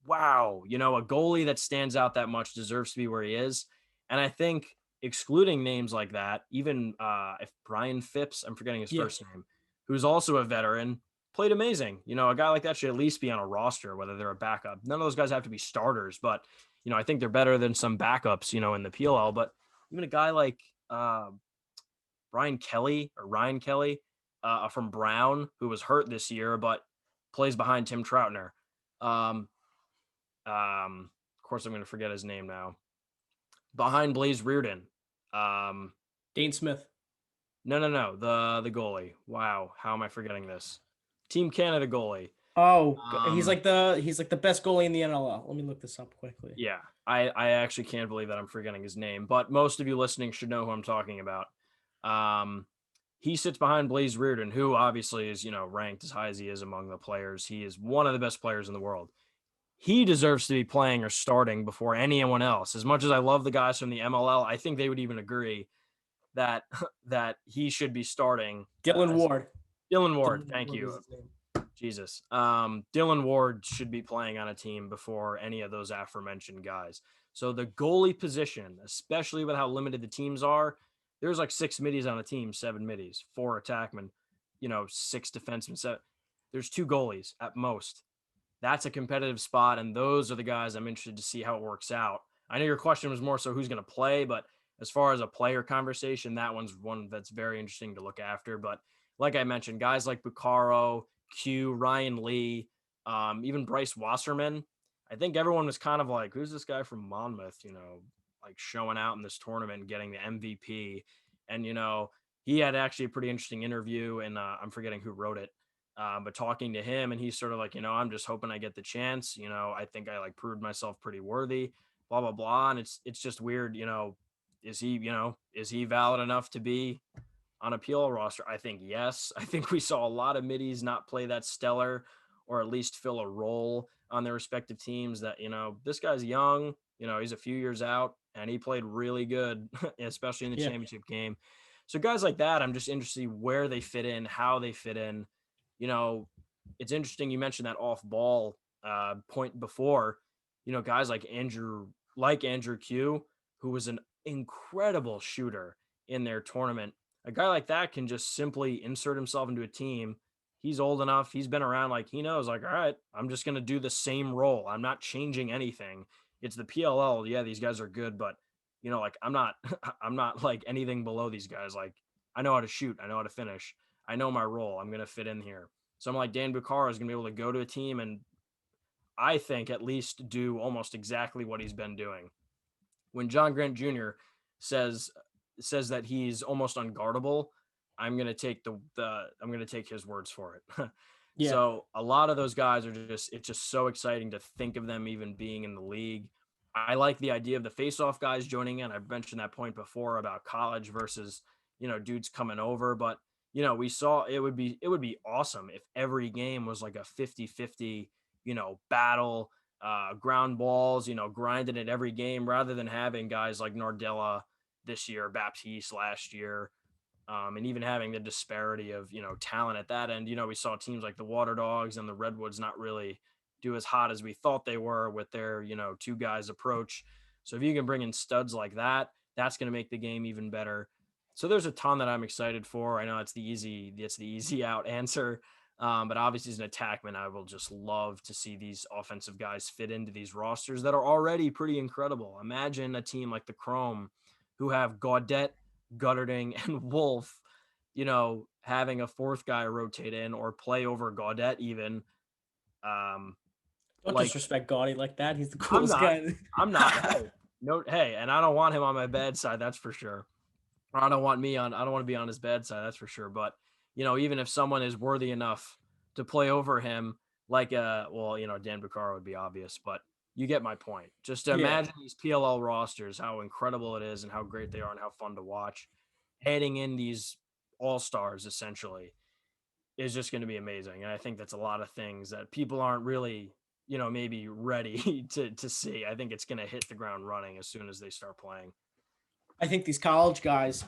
B: wow, a goalie that stands out that much deserves to be where he is. And I think excluding names like that, even if Brian Phipps, I'm forgetting his
A: Yeah.
B: first name, who's also a veteran, played amazing. A guy like that should at least be on a roster, whether they're a backup. None of those guys have to be starters, but I think they're better than some backups, in the PLL. But even a guy like Ryan Kelly from Brown, who was hurt this year, but plays behind Tim Troutner. Um, of course, I'm going to forget his name now. Behind Blaze Reardon.
A: Dane Smith.
B: No, the goalie. Wow, how am I forgetting this? Team Canada goalie.
A: Oh,
B: Um,
A: he's like the best goalie in the NLL. Let me look this up quickly.
B: yeah, I actually can't believe that I'm forgetting his name, but most of you listening should know who I'm talking about. Um, he sits behind Blaze Reardon, who obviously is ranked as high as he is among the players. He is one of the best players in the world. He deserves to be playing or starting before anyone else. As much as I love the guys from the MLL, I think they would even agree that he should be starting.
A: Dylan Ward.
B: Dylan Ward,
A: Dylan
B: thank
A: Ward is
B: you.
A: his name.
B: Jesus. Dylan Ward should be playing on a team before any of those aforementioned guys. So the goalie position, especially with how limited the teams are, there's like 6 middies on a team, 7 middies, 4 attackmen, 6 defensemen. There's 2 goalies at most. That's a competitive spot, and those are the guys I'm interested to see how it works out. I know your question was more so who's going to play, but as far as a player conversation, that one's one that's very interesting to look after. But like I mentioned, guys like Bucaro, Q, Ryan Lee, even Bryce Wasserman. I think everyone was kind of like, who's this guy from Monmouth, like showing out in this tournament and getting the MVP. And, he had actually a pretty interesting interview, and I'm forgetting who wrote it. But talking to him, and he's sort of like, I'm just hoping I get the chance. I think I like proved myself pretty worthy, blah, blah, blah. And it's just weird, is he valid enough to be on a PLL roster? I think yes. I think we saw a lot of middies not play that stellar, or at least fill a role on their respective teams that, this guy's young, he's a few years out and he played really good, especially in the
A: Yeah.
B: championship game. So guys like that, I'm just interested to see where they fit in, how they fit in. It's interesting. You mentioned that off ball point before, guys like Andrew Q, who was an incredible shooter in their tournament. A guy like that can just simply insert himself into a team. He's old enough. He's been around. Like, he knows, like, all right, I'm just going to do the same role. I'm not changing anything. It's the PLL. Yeah, these guys are good, but like I'm not, I'm not like anything below these guys. Like, I know how to shoot. I know how to finish. I know my role. I'm going to fit in here. Someone like Dan Bucaro is going to be able to go to a team and I think at least do almost exactly what he's been doing. When John Grant Jr. says that he's almost unguardable, I'm going to take I'm going to take his words for it.
A: Yeah.
B: So a lot of those guys are it's just so exciting to think of them even being in the league. I like the idea of the face-off guys joining in. I've mentioned that point before about college versus, dudes coming over, but we saw it would be awesome if every game was like a 50-50, battle, ground balls, grinding it every game rather than having guys like Nardella this year, Baptiste last year, and even having the disparity of, talent at that end. We saw teams like the Water Dogs and the Redwoods not really do as hot as we thought they were with their, 2 guys approach. So if you can bring in studs like that, that's going to make the game even better. So there's a ton that I'm excited for. I know it's the easy out answer. But obviously as an attackman, I will just love to see these offensive guys fit into these rosters that are already pretty incredible. Imagine a team like the Chrome who have Gaudet, Gutterding, and Wolf, having a 4th guy rotate in or play over Gaudet even.
A: Don't
B: Like,
A: disrespect Gaudy like that. He's the
B: I'm
A: coolest
B: not,
A: guy.
B: I'm not, hey, no, hey, and I don't want him on my bad side, that's for sure. Or I don't want to be on his bad side, that's for sure. But, even if someone is worthy enough to play over him, like, Dan Bucaro would be obvious, but you get my point. Just to
A: Yeah.
B: imagine these PLL rosters, how incredible it is and how great they are and how fun to watch. Adding in these all-stars, essentially, is just going to be amazing. And I think that's a lot of things that people aren't really, maybe ready to see. I think it's going to hit the ground running as soon as they start playing.
A: I think these college guys,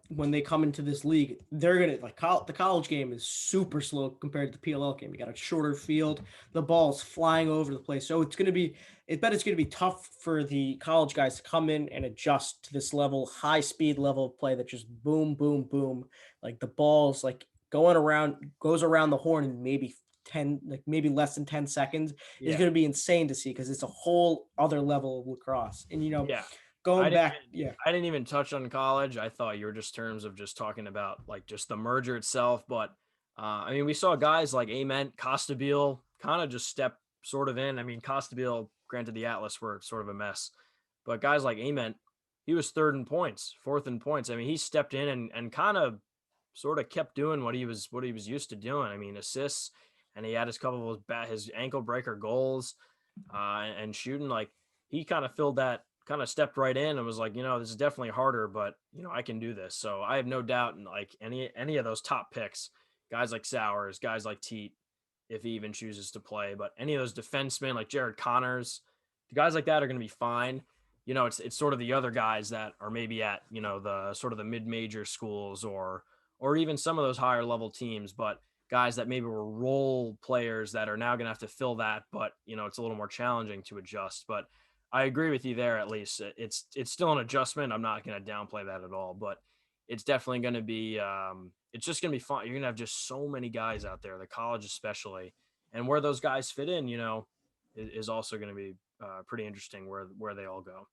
A: when they come into this league, they're gonna like the college game is super slow compared to the PLL game. You got a shorter field, the ball's flying over the place, so it's gonna be. I bet it's gonna be tough for the college guys to come in and adjust to this level, high speed level of play that just boom, boom, boom, like the ball's like goes around the horn in maybe 10, like maybe less than 10 seconds is
B: Yeah.
A: going to be insane to see because it's a whole other level of lacrosse. And
B: Yeah. I
A: going
B: didn't
A: back,
B: even
A: yeah,
B: I didn't even touch on college. I thought you were just terms of just talking about like just the merger itself. But I mean, we saw guys like Ament, Costabile kind of just step sort of in. I mean, Costabile, granted the Atlas were sort of a mess, but guys like Ament, he was third in points, fourth in points. I mean, he stepped in and kind of sort of kept doing what he was used to doing. I mean, assists, and he had his couple of his ankle breaker goals, and shooting like he kind of filled that kind of stepped right in and was like, this is definitely harder, but I can do this. So I have no doubt in like any of those top picks, guys like Sowers, guys like Teat, if he even chooses to play, but any of those defensemen like Jared Connors, the guys like that are going to be fine. It's sort of the other guys that are maybe at the sort of the mid-major schools or even some of those higher level teams, but guys that maybe were role players that are now going to have to fill that, but it's a little more challenging to adjust. But I agree with you there. At least it's still an adjustment. I'm not going to downplay that at all, but it's definitely going to be it's just going to be fun. You're going to have just so many guys out there, the college especially, and where those guys fit in, is also going to be pretty interesting where they all go.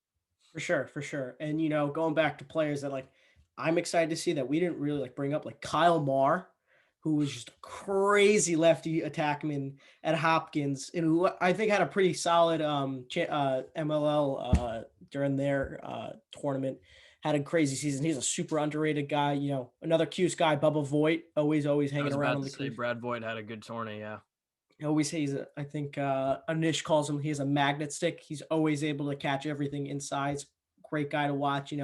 A: for sure, for sure. And going back to players that like I'm excited to see that we didn't really like bring up, like Kyle Marr, who was just a crazy lefty attackman at Hopkins, and who I think had a pretty solid MLL during their tournament. Had a crazy season. He's a super underrated guy. Another Cuse guy, Bubba Voigt, always
B: I
A: hanging
B: was
A: around
B: about
A: on
B: to
A: the
B: say
A: crease.
B: Brad Voigt had a good tourney. Yeah.
A: I always say I think Anish calls him, he has a magnet stick. He's always able to catch everything inside. Great guy to watch.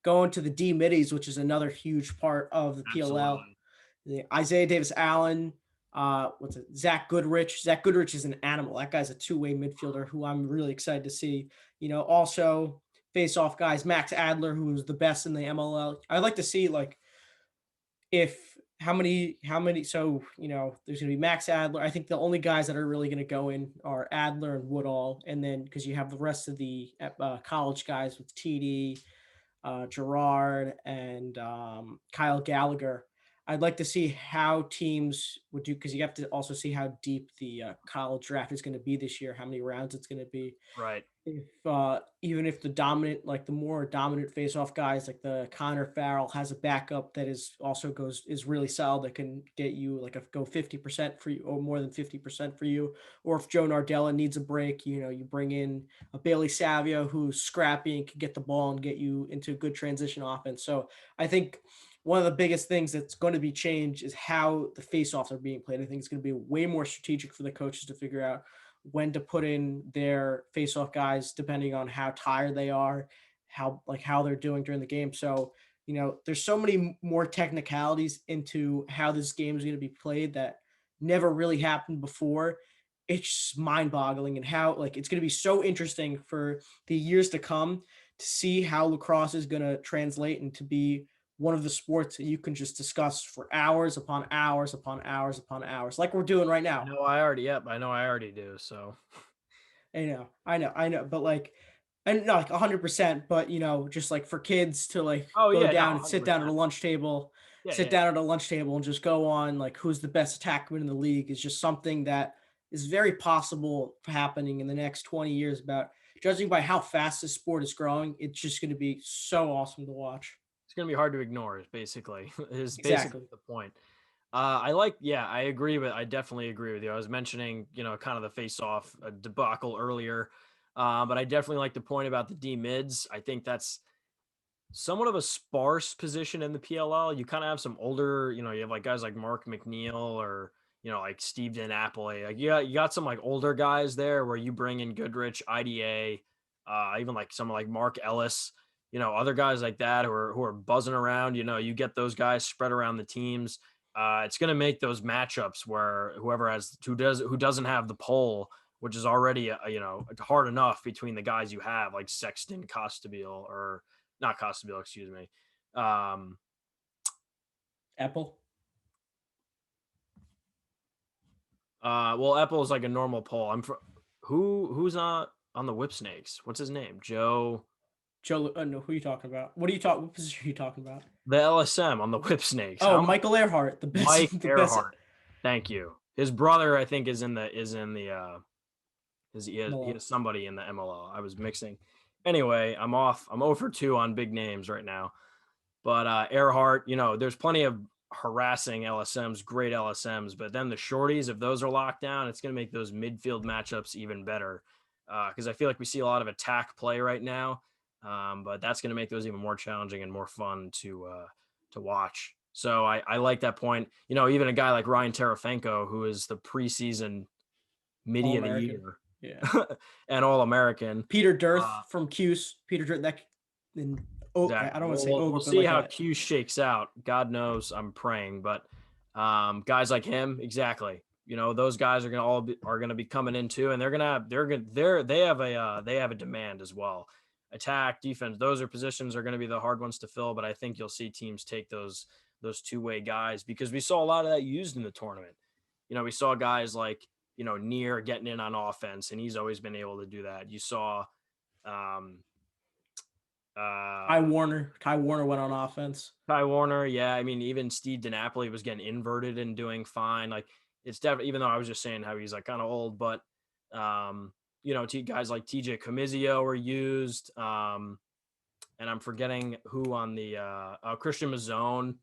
A: Going to the D middies, which is another huge part of the PLL.
B: Absolutely.
A: The Isaiah Davis Allen, what's it? Zach Goodrich. Zach Goodrich is an animal. That guy's a two-way midfielder who I'm really excited to see. Also face-off guys, Max Adler, who's the best in the MLL. I'd like to see like if how many so there's going to be Max Adler. I think the only guys that are really going to go in are Adler and Woodall, and then because you have the rest of the college guys with TD, Gerard, and Kyle Gallagher. I'd like to see how teams would do, because you have to also see how deep the college draft is going to be this year, how many rounds it's going to be.
B: Right.
A: If even if the more dominant face-off guys like the Connor Farrell has a backup that is really solid, that can get you like a go 50% for you or more than 50% for you, or if Joe Nardella needs a break, you bring in a Bailey Savio who's scrappy and can get the ball and get you into a good transition offense. So I think one of the biggest things that's going to be changed is how the face-offs are being played. I think it's going to be way more strategic for the coaches to figure out when to put in their face-off guys depending on how tired they are, how they're doing during the game. So, there's so many more technicalities into how this game is going to be played that never really happened before. It's mind-boggling, and how like it's going to be so interesting for the years to come to see how lacrosse is going to translate and to be one of the sports that you can just discuss for hours upon hours upon hours upon hours, like we're doing right
B: I
A: now.
B: know I already. Yep. I know I already do. So.
A: I know, but like, and not like 100%, but just like for kids to like
B: Oh
A: go
B: yeah. No.
A: down and
B: 100%. Yeah.
A: sit
B: Yeah.
A: down at a lunch table and just go on like who's the best attackman in the league is just something that is very possible happening in the next 20 years. About judging by how fast this sport is growing, it's just going to be so awesome to watch.
B: It's gonna be hard to ignore. Is basically
A: Exactly.
B: the point. Yeah, I definitely agree with you. I was mentioning, kind of the face-off debacle earlier, but I definitely like the point about the D mids. I think that's somewhat of a sparse position in the PLL. You kind of have some older, you have like guys like Mark McNeil or like Steve DiNapoli. Like you got some like older guys there where you bring in Goodrich, IDA, even like someone like Mark Ellis, other guys like that who are buzzing around. You get those guys spread around the teams. It's going to make those matchups where who doesn't have the pole, which is already hard enough between the guys you have like Sexton, Costabile, or not Costabile, excuse me.
A: Apple.
B: Well, Apple is like a normal poll. Who's on the Whip Snakes? What's his name? Joe.
A: No, who are you talking about? What position are you talking about?
B: The LSM on the Whip Snakes.
A: Oh, Michael Earhart, the best.
B: Mike
A: The best.
B: Earhart. Thank you. His brother, I think, he has somebody in the MLL. I was mixing. Anyway, I'm off. I'm 0 for 2 on big names right now. But Earhart, there's plenty of harassing LSMs, great LSMs, but then the shorties, if those are locked down, it's going to make those midfield matchups even better. Because I feel like we see a lot of attack play right now, but that's going to make those even more challenging and more fun to watch. So I like that point. Even a guy like Ryan Terefenko, who is the preseason midi of the year, and All-American.
A: Peter Dearth from Cuse. Peter Dearth. Exactly. I don't want to say
B: we'll see how Cuse shakes out. God knows, I'm praying, but guys like him, exactly. Those guys are gonna be coming in too, and they have a demand as well. Attack, defense, those are positions are going to be the hard ones to fill, but I think you'll see teams take those two-way guys because we saw a lot of that used in the tournament. We saw guys like Near getting in on offense, and he's always been able to do that. You saw
A: Ty Warner went on offense.
B: Ty Warner, yeah. I mean, even Steve DiNapoli was getting inverted and doing fine. Like it's definitely, even though I was just saying how he's like kind of old, but guys like TJ Comizio were used. And I'm forgetting who on the Christian Mazzone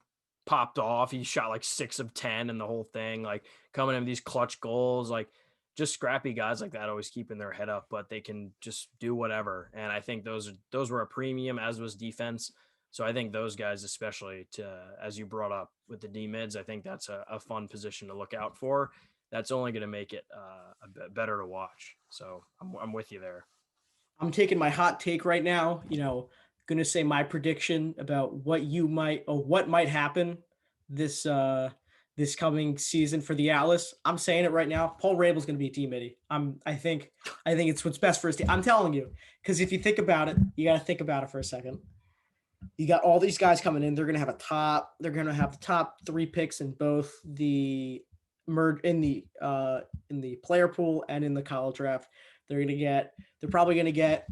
B: popped off. He shot like 6 of 10 and the whole thing, like coming in with these clutch goals, like just scrappy guys like that, always keeping their head up, but they can just do whatever. And I think those were a premium, as was defense. So I think those guys, especially as you brought up with the D mids, I think that's a fun position to look out for. That's only going to make it a bit better to watch. So I'm with you there.
A: I'm taking my hot take right now. Going to say my prediction about what might happen this coming season for the Atlas. I'm saying it right now. Paul Rabel's going to be a team midi. I think it's what's best for his team. I'm telling you, because if you think about it, you got to think about it for a second. You got all these guys coming in. They're going to have the top 3 picks in both the in the player pool and in the college draft. They're probably going to get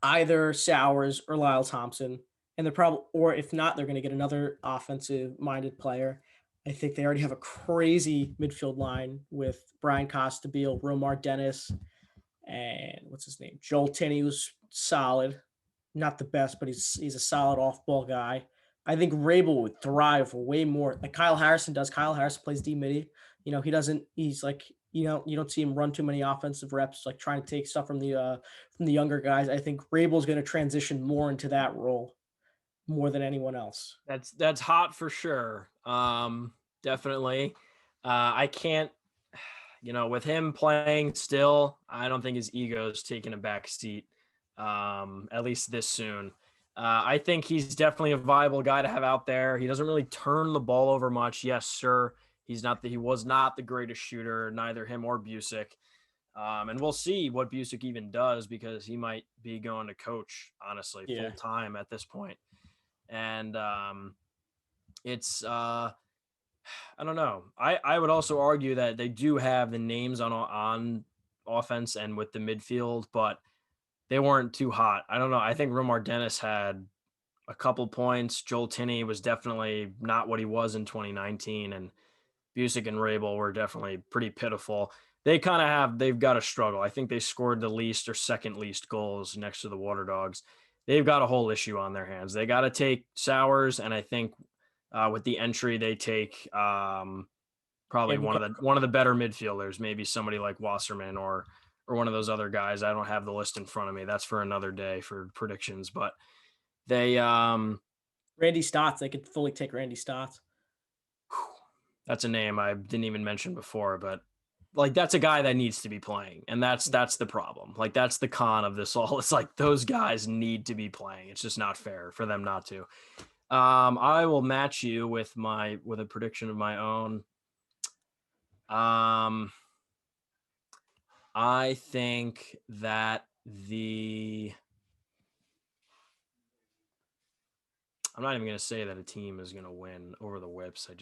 A: either Sowers or Lyle Thompson, and or if not, they're going to get another offensive-minded player. I think they already have a crazy midfield line with Brian Costabile, Romar Dennis, and what's his name? Joel Tinney, who's solid. Not the best, but he's a solid off-ball guy. I think Rabel would thrive way more like Kyle Harrison does. Kyle Harrison plays D midi. He's like, you don't see him run too many offensive reps, like trying to take stuff from the younger guys. I think Rabel's going to transition more into that role more than anyone else.
B: That's hot for sure. Definitely. I can't, with him playing still, I don't think his ego is taking a back seat, at least this soon. I think he's definitely a viable guy to have out there. He doesn't really turn the ball over much. Yes, sir. He was not the greatest shooter, neither him or Busick. And we'll see what Busick even does, because he might be going to coach, honestly, full time at this point. And it's I don't know. I would also argue that they do have the names on offense and with the midfield, but they weren't too hot. I don't know. I think Romar Dennis had a couple points. Joel Tinney was definitely not what he was in 2019, and Busick and Rabel were definitely pretty pitiful. They've got to struggle. I think they scored the least or second least goals next to the Water Dogs. They've got a whole issue on their hands. They got to take Sowers, and I think with the entry they take probably one of the better midfielders, maybe somebody like Wasserman or one of those other guys. I don't have the list in front of me. That's for another day for predictions, but they
A: Randy Stotts, they could fully take Randy Stotts.
B: That's a name I didn't even mention before, but like that's a guy that needs to be playing, and that's the problem. Like that's the con of this all. It's like those guys need to be playing. It's just not fair for them not to. I will match you with a prediction of my own. I think that I'm not even going to say that a team is going to win over the Whips. I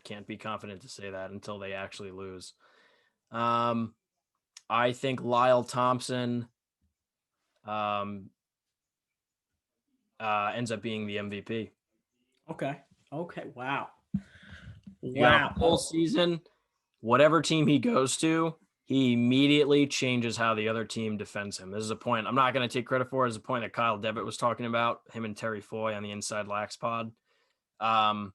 B: can't be confident to say that until they actually lose. I think Lyle Thompson ends up being the MVP.
A: Okay. Okay. Wow.
B: You got a
A: Wow.
B: full season. Whatever team he goes to, he immediately changes how the other team defends him. This is a point I'm not going to take credit for. It's a point that Kyle Devitt was talking about, him and Terry Foy on the Inside Lax pod. And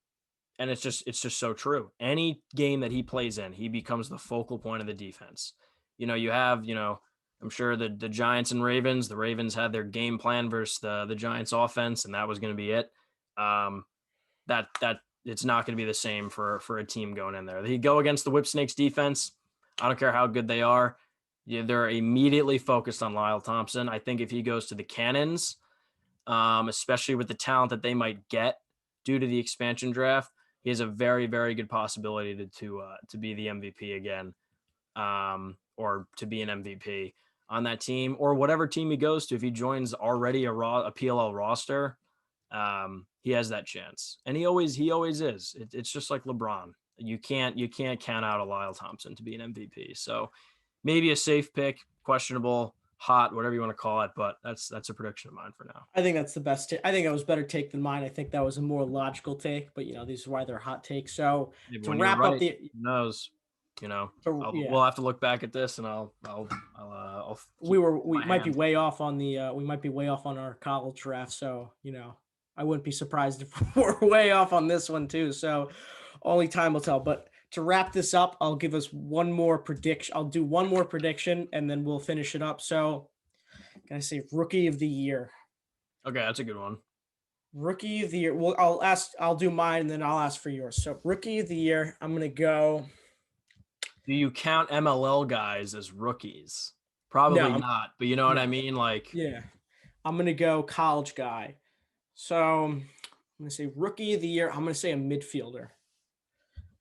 B: it's just so true. Any game that he plays in, he becomes the focal point of the defense. You have, I'm sure the Giants and Ravens, the Ravens had their game plan versus the Giants offense, and that was going to be it. That it's not going to be the same for a team going in there. They go against the Whipsnakes defense. I don't care how good they are. They're immediately focused on Lyle Thompson. I think if he goes to the Cannons, especially with the talent that they might get due to the expansion draft, he has a very, very good possibility to be the MVP again, or to be an MVP on that team, or whatever team he goes to. If he joins already a PLL roster, he has that chance, and he always is. It's just like LeBron. You can't count out a Lyle Thompson to be an MVP. So maybe a safe pick, questionable, hot, whatever you want to call it, but that's a prediction of mine for now.
A: I think that's the best. I think it was better take than mine. I think that was a more logical take, but these are why they're hot takes. So to
B: When you're
A: wrap up
B: right,
A: the,
B: who knows?
A: yeah,
B: We'll have to look back at this, and I'll keep
A: we
B: my
A: might be
B: hand.
A: way off on our college draft. So I wouldn't be surprised if we're way off on this one too. So only time will tell. But to wrap this up, I'll give us one more prediction. I'll do one more prediction, and then we'll finish it up. So can I say rookie of the year?
B: Okay, that's a good one.
A: Rookie of the year. Well, I'll do mine and then I'll ask for yours. So rookie of the year, I'm gonna go.
B: Do you count MLL guys as rookies? Probably
A: No,
B: not, but you know what I
A: no,
B: mean? Like,
A: yeah. I'm gonna go college guy. So I'm gonna say rookie of the year. I'm gonna say a midfielder.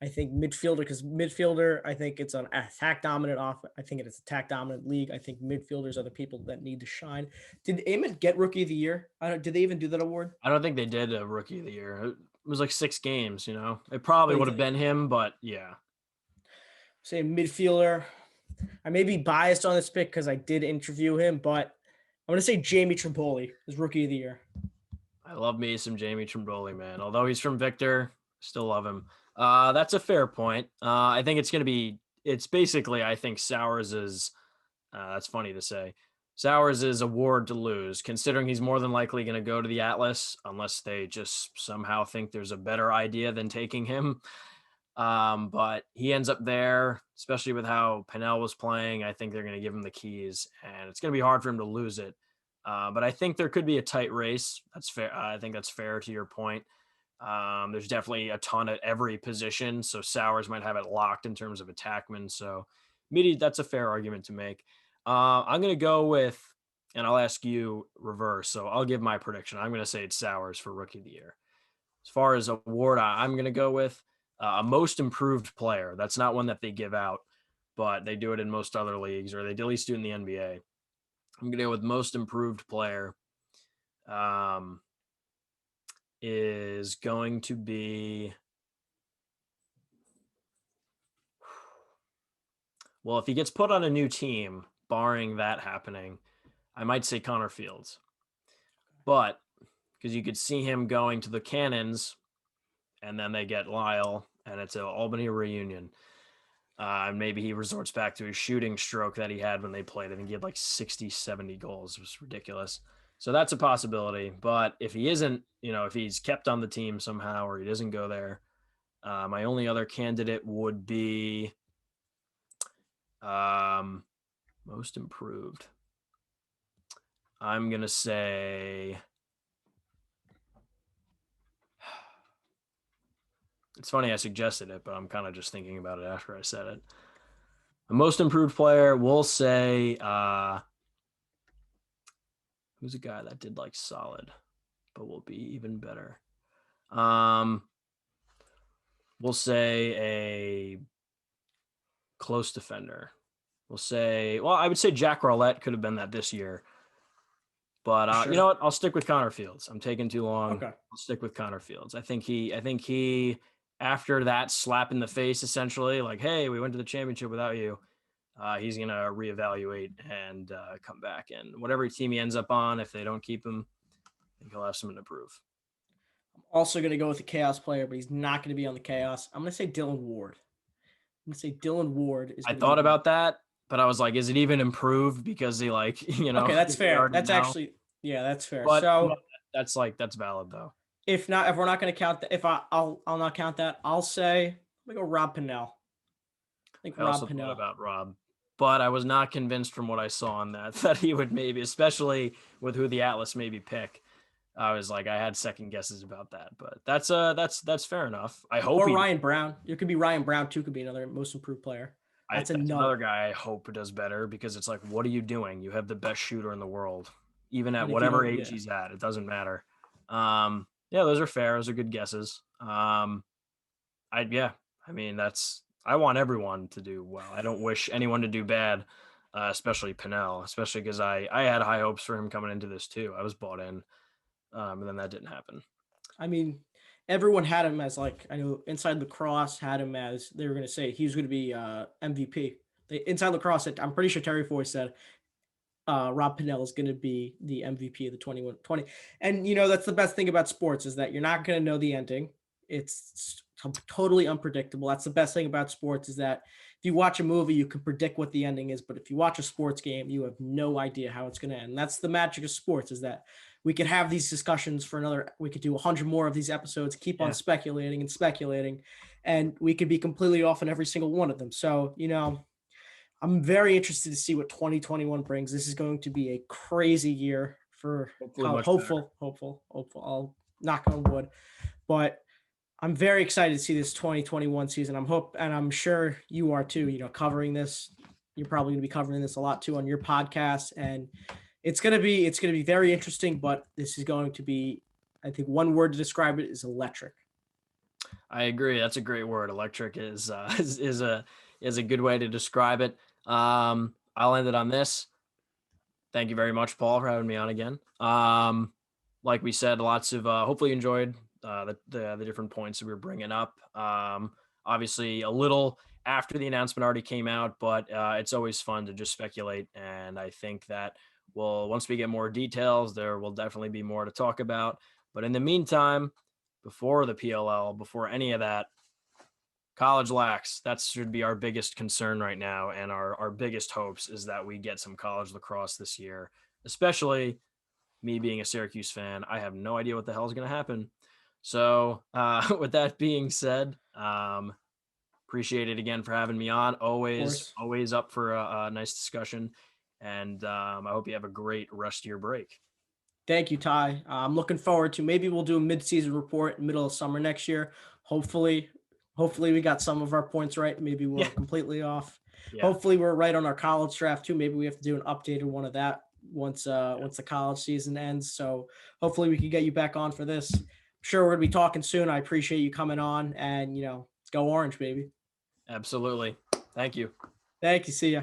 A: I think midfielder, because midfielder, I think it's an attack dominant off. I think it's attack dominant league. I think midfielders are the people that need to shine. Did Amen get rookie of the year? Did they even do that award?
B: I don't think they did a rookie of the year. It was like 6 games, It probably would have been him, but yeah.
A: Say midfielder. I may be biased on this pick because I did interview him, but I'm going to say Jamie Tripoli is rookie of the year.
B: I love me some Jamie Tremboli, man. Although he's from Victor, still love him. That's a fair point. I think it's basically, I think Sowers is, that's funny to say. Sowers is award to lose, considering he's more than likely going to go to the Atlas unless they just somehow think there's a better idea than taking him. But he ends up there, especially with how Pinnell was playing. I think they're going to give him the keys, and it's going to be hard for him to lose it. But I think there could be a tight race. That's fair. I think that's fair to your point. There's definitely a ton at every position, so Sowers might have it locked in terms of attackmen. So, that's a fair argument to make. I'm going to go with, and I'll ask you reverse. So I'll give my prediction. I'm going to say it's Sowers for rookie of the year. As far as award, I'm going to go with a most improved player. That's not one that they give out, but they do it in most other leagues, or they at least do it in the NBA. I'm going to go with most improved player. Is going to be, well, if he gets put on a new team, barring that happening, I might say Connor Fields. But because you could see him going to the Cannons, and then they get Lyle, and it's an Albany reunion. Maybe he resorts back to his shooting stroke that he had when they played. I think he had like 60, 70 goals. It was ridiculous. So that's a possibility. But if he isn't, if he's kept on the team somehow or he doesn't go there, my only other candidate would be most improved. I'm going to say, it's funny I suggested it, but I'm kind of just thinking about it after I said it. The most improved player, we'll say, who's a guy that did like solid, but will be even better. We'll say a close defender. We'll say, well, I would say Jack Rowlett could have been that this year. But
A: Sure.
B: you know what? I'll stick with Connor Fields. I'm taking too long.
A: Okay.
B: I'll stick with Connor Fields. I think he after that slap in the face, essentially, like, hey, we went to the championship without you. He's gonna reevaluate and come back. And whatever team he ends up on, if they don't keep him, I think he'll have something to prove.
A: I'm also going to go with the Chaos player, but he's not going to be on the Chaos. I'm going to say Dylan Ward. I'm going to say Dylan Ward is
B: I
A: going to
B: thought
A: be
B: about that, but I was like, is it even improved because he
A: Okay, that's
B: they
A: fair.
B: already
A: That's
B: know.
A: actually that's fair.
B: But
A: So
B: that's valid though.
A: if we're not going to count that, I'll not count that. I'll say let me go Rob Pinnell. I think
B: I
A: Rob
B: also thought
A: Pinnell.
B: about Rob, but I was not convinced from what I saw on that he would maybe, especially with who the Atlas maybe pick. I was like, I had second guesses about that, but that's fair enough. I hope
A: Or Ryan Brown. There could be Ryan Brown too. Could be another most improved player. That's
B: another guy I hope does better, because it's like, what are you doing? You have the best shooter in the world, even at whatever age he's at. It doesn't matter. Yeah, those are fair. Those are good guesses. I mean, I want everyone to do well. I don't wish anyone to do bad, especially Pinnell, especially because I had high hopes for him coming into this too. I was bought in, and then that didn't happen.
A: I mean, everyone had him as like, I know Inside Lacrosse had him as they were going to say he was going to be MVP. Inside Lacrosse, I'm pretty sure Terry Foy said Rob Pinnell is going to be the MVP of the 21-20. And, that's the best thing about sports is that you're not going to know the ending. It's totally unpredictable. That's the best thing about sports is that if you watch a movie, you can predict what the ending is. But if you watch a sports game, you have no idea how it's going to end. That's the magic of sports is that we could have these discussions we could do 100 more of these episodes, keep on speculating, and we could be completely off in every single one of them. So, I'm very interested to see what 2021 brings. This is going to be a crazy year for hopeful. I'll knock on wood, but I'm very excited to see this 2021 season. I'm sure you are too, covering this. You're probably going to be covering this a lot too on your podcast, and it's going to be very interesting, but this is going to be, I think one word to describe it is electric.
B: I agree. That's a great word. Electric is a good way to describe it. I'll end it on this. Thank you very much, Paul, for having me on again. Like we said, lots of hopefully you enjoyed the different points that we were bringing up. Obviously, a little after the announcement already came out, but it's always fun to just speculate. And I think that once we get more details, there will definitely be more to talk about. But in the meantime, before the PLL, before any of that, college lax. That should be our biggest concern right now. And our biggest hopes is that we get some college lacrosse this year, especially me being a Syracuse fan. I have no idea what the hell is going to happen. So with that being said, appreciate it again for having me on. Always up for a nice discussion. And I hope you have a great rest of your break.
A: Thank you, Ty. I'm looking forward to, maybe we'll do a mid-season report middle of summer next year. Hopefully we got some of our points right. Maybe we're completely off. Yeah. Hopefully we're right on our college draft too. Maybe we have to do an updated one of that once the college season ends. So hopefully we can get you back on for this. I'm sure we're going to be talking soon. I appreciate you coming on, and let's go Orange, baby.
B: Absolutely. Thank you.
A: Thank you. See ya.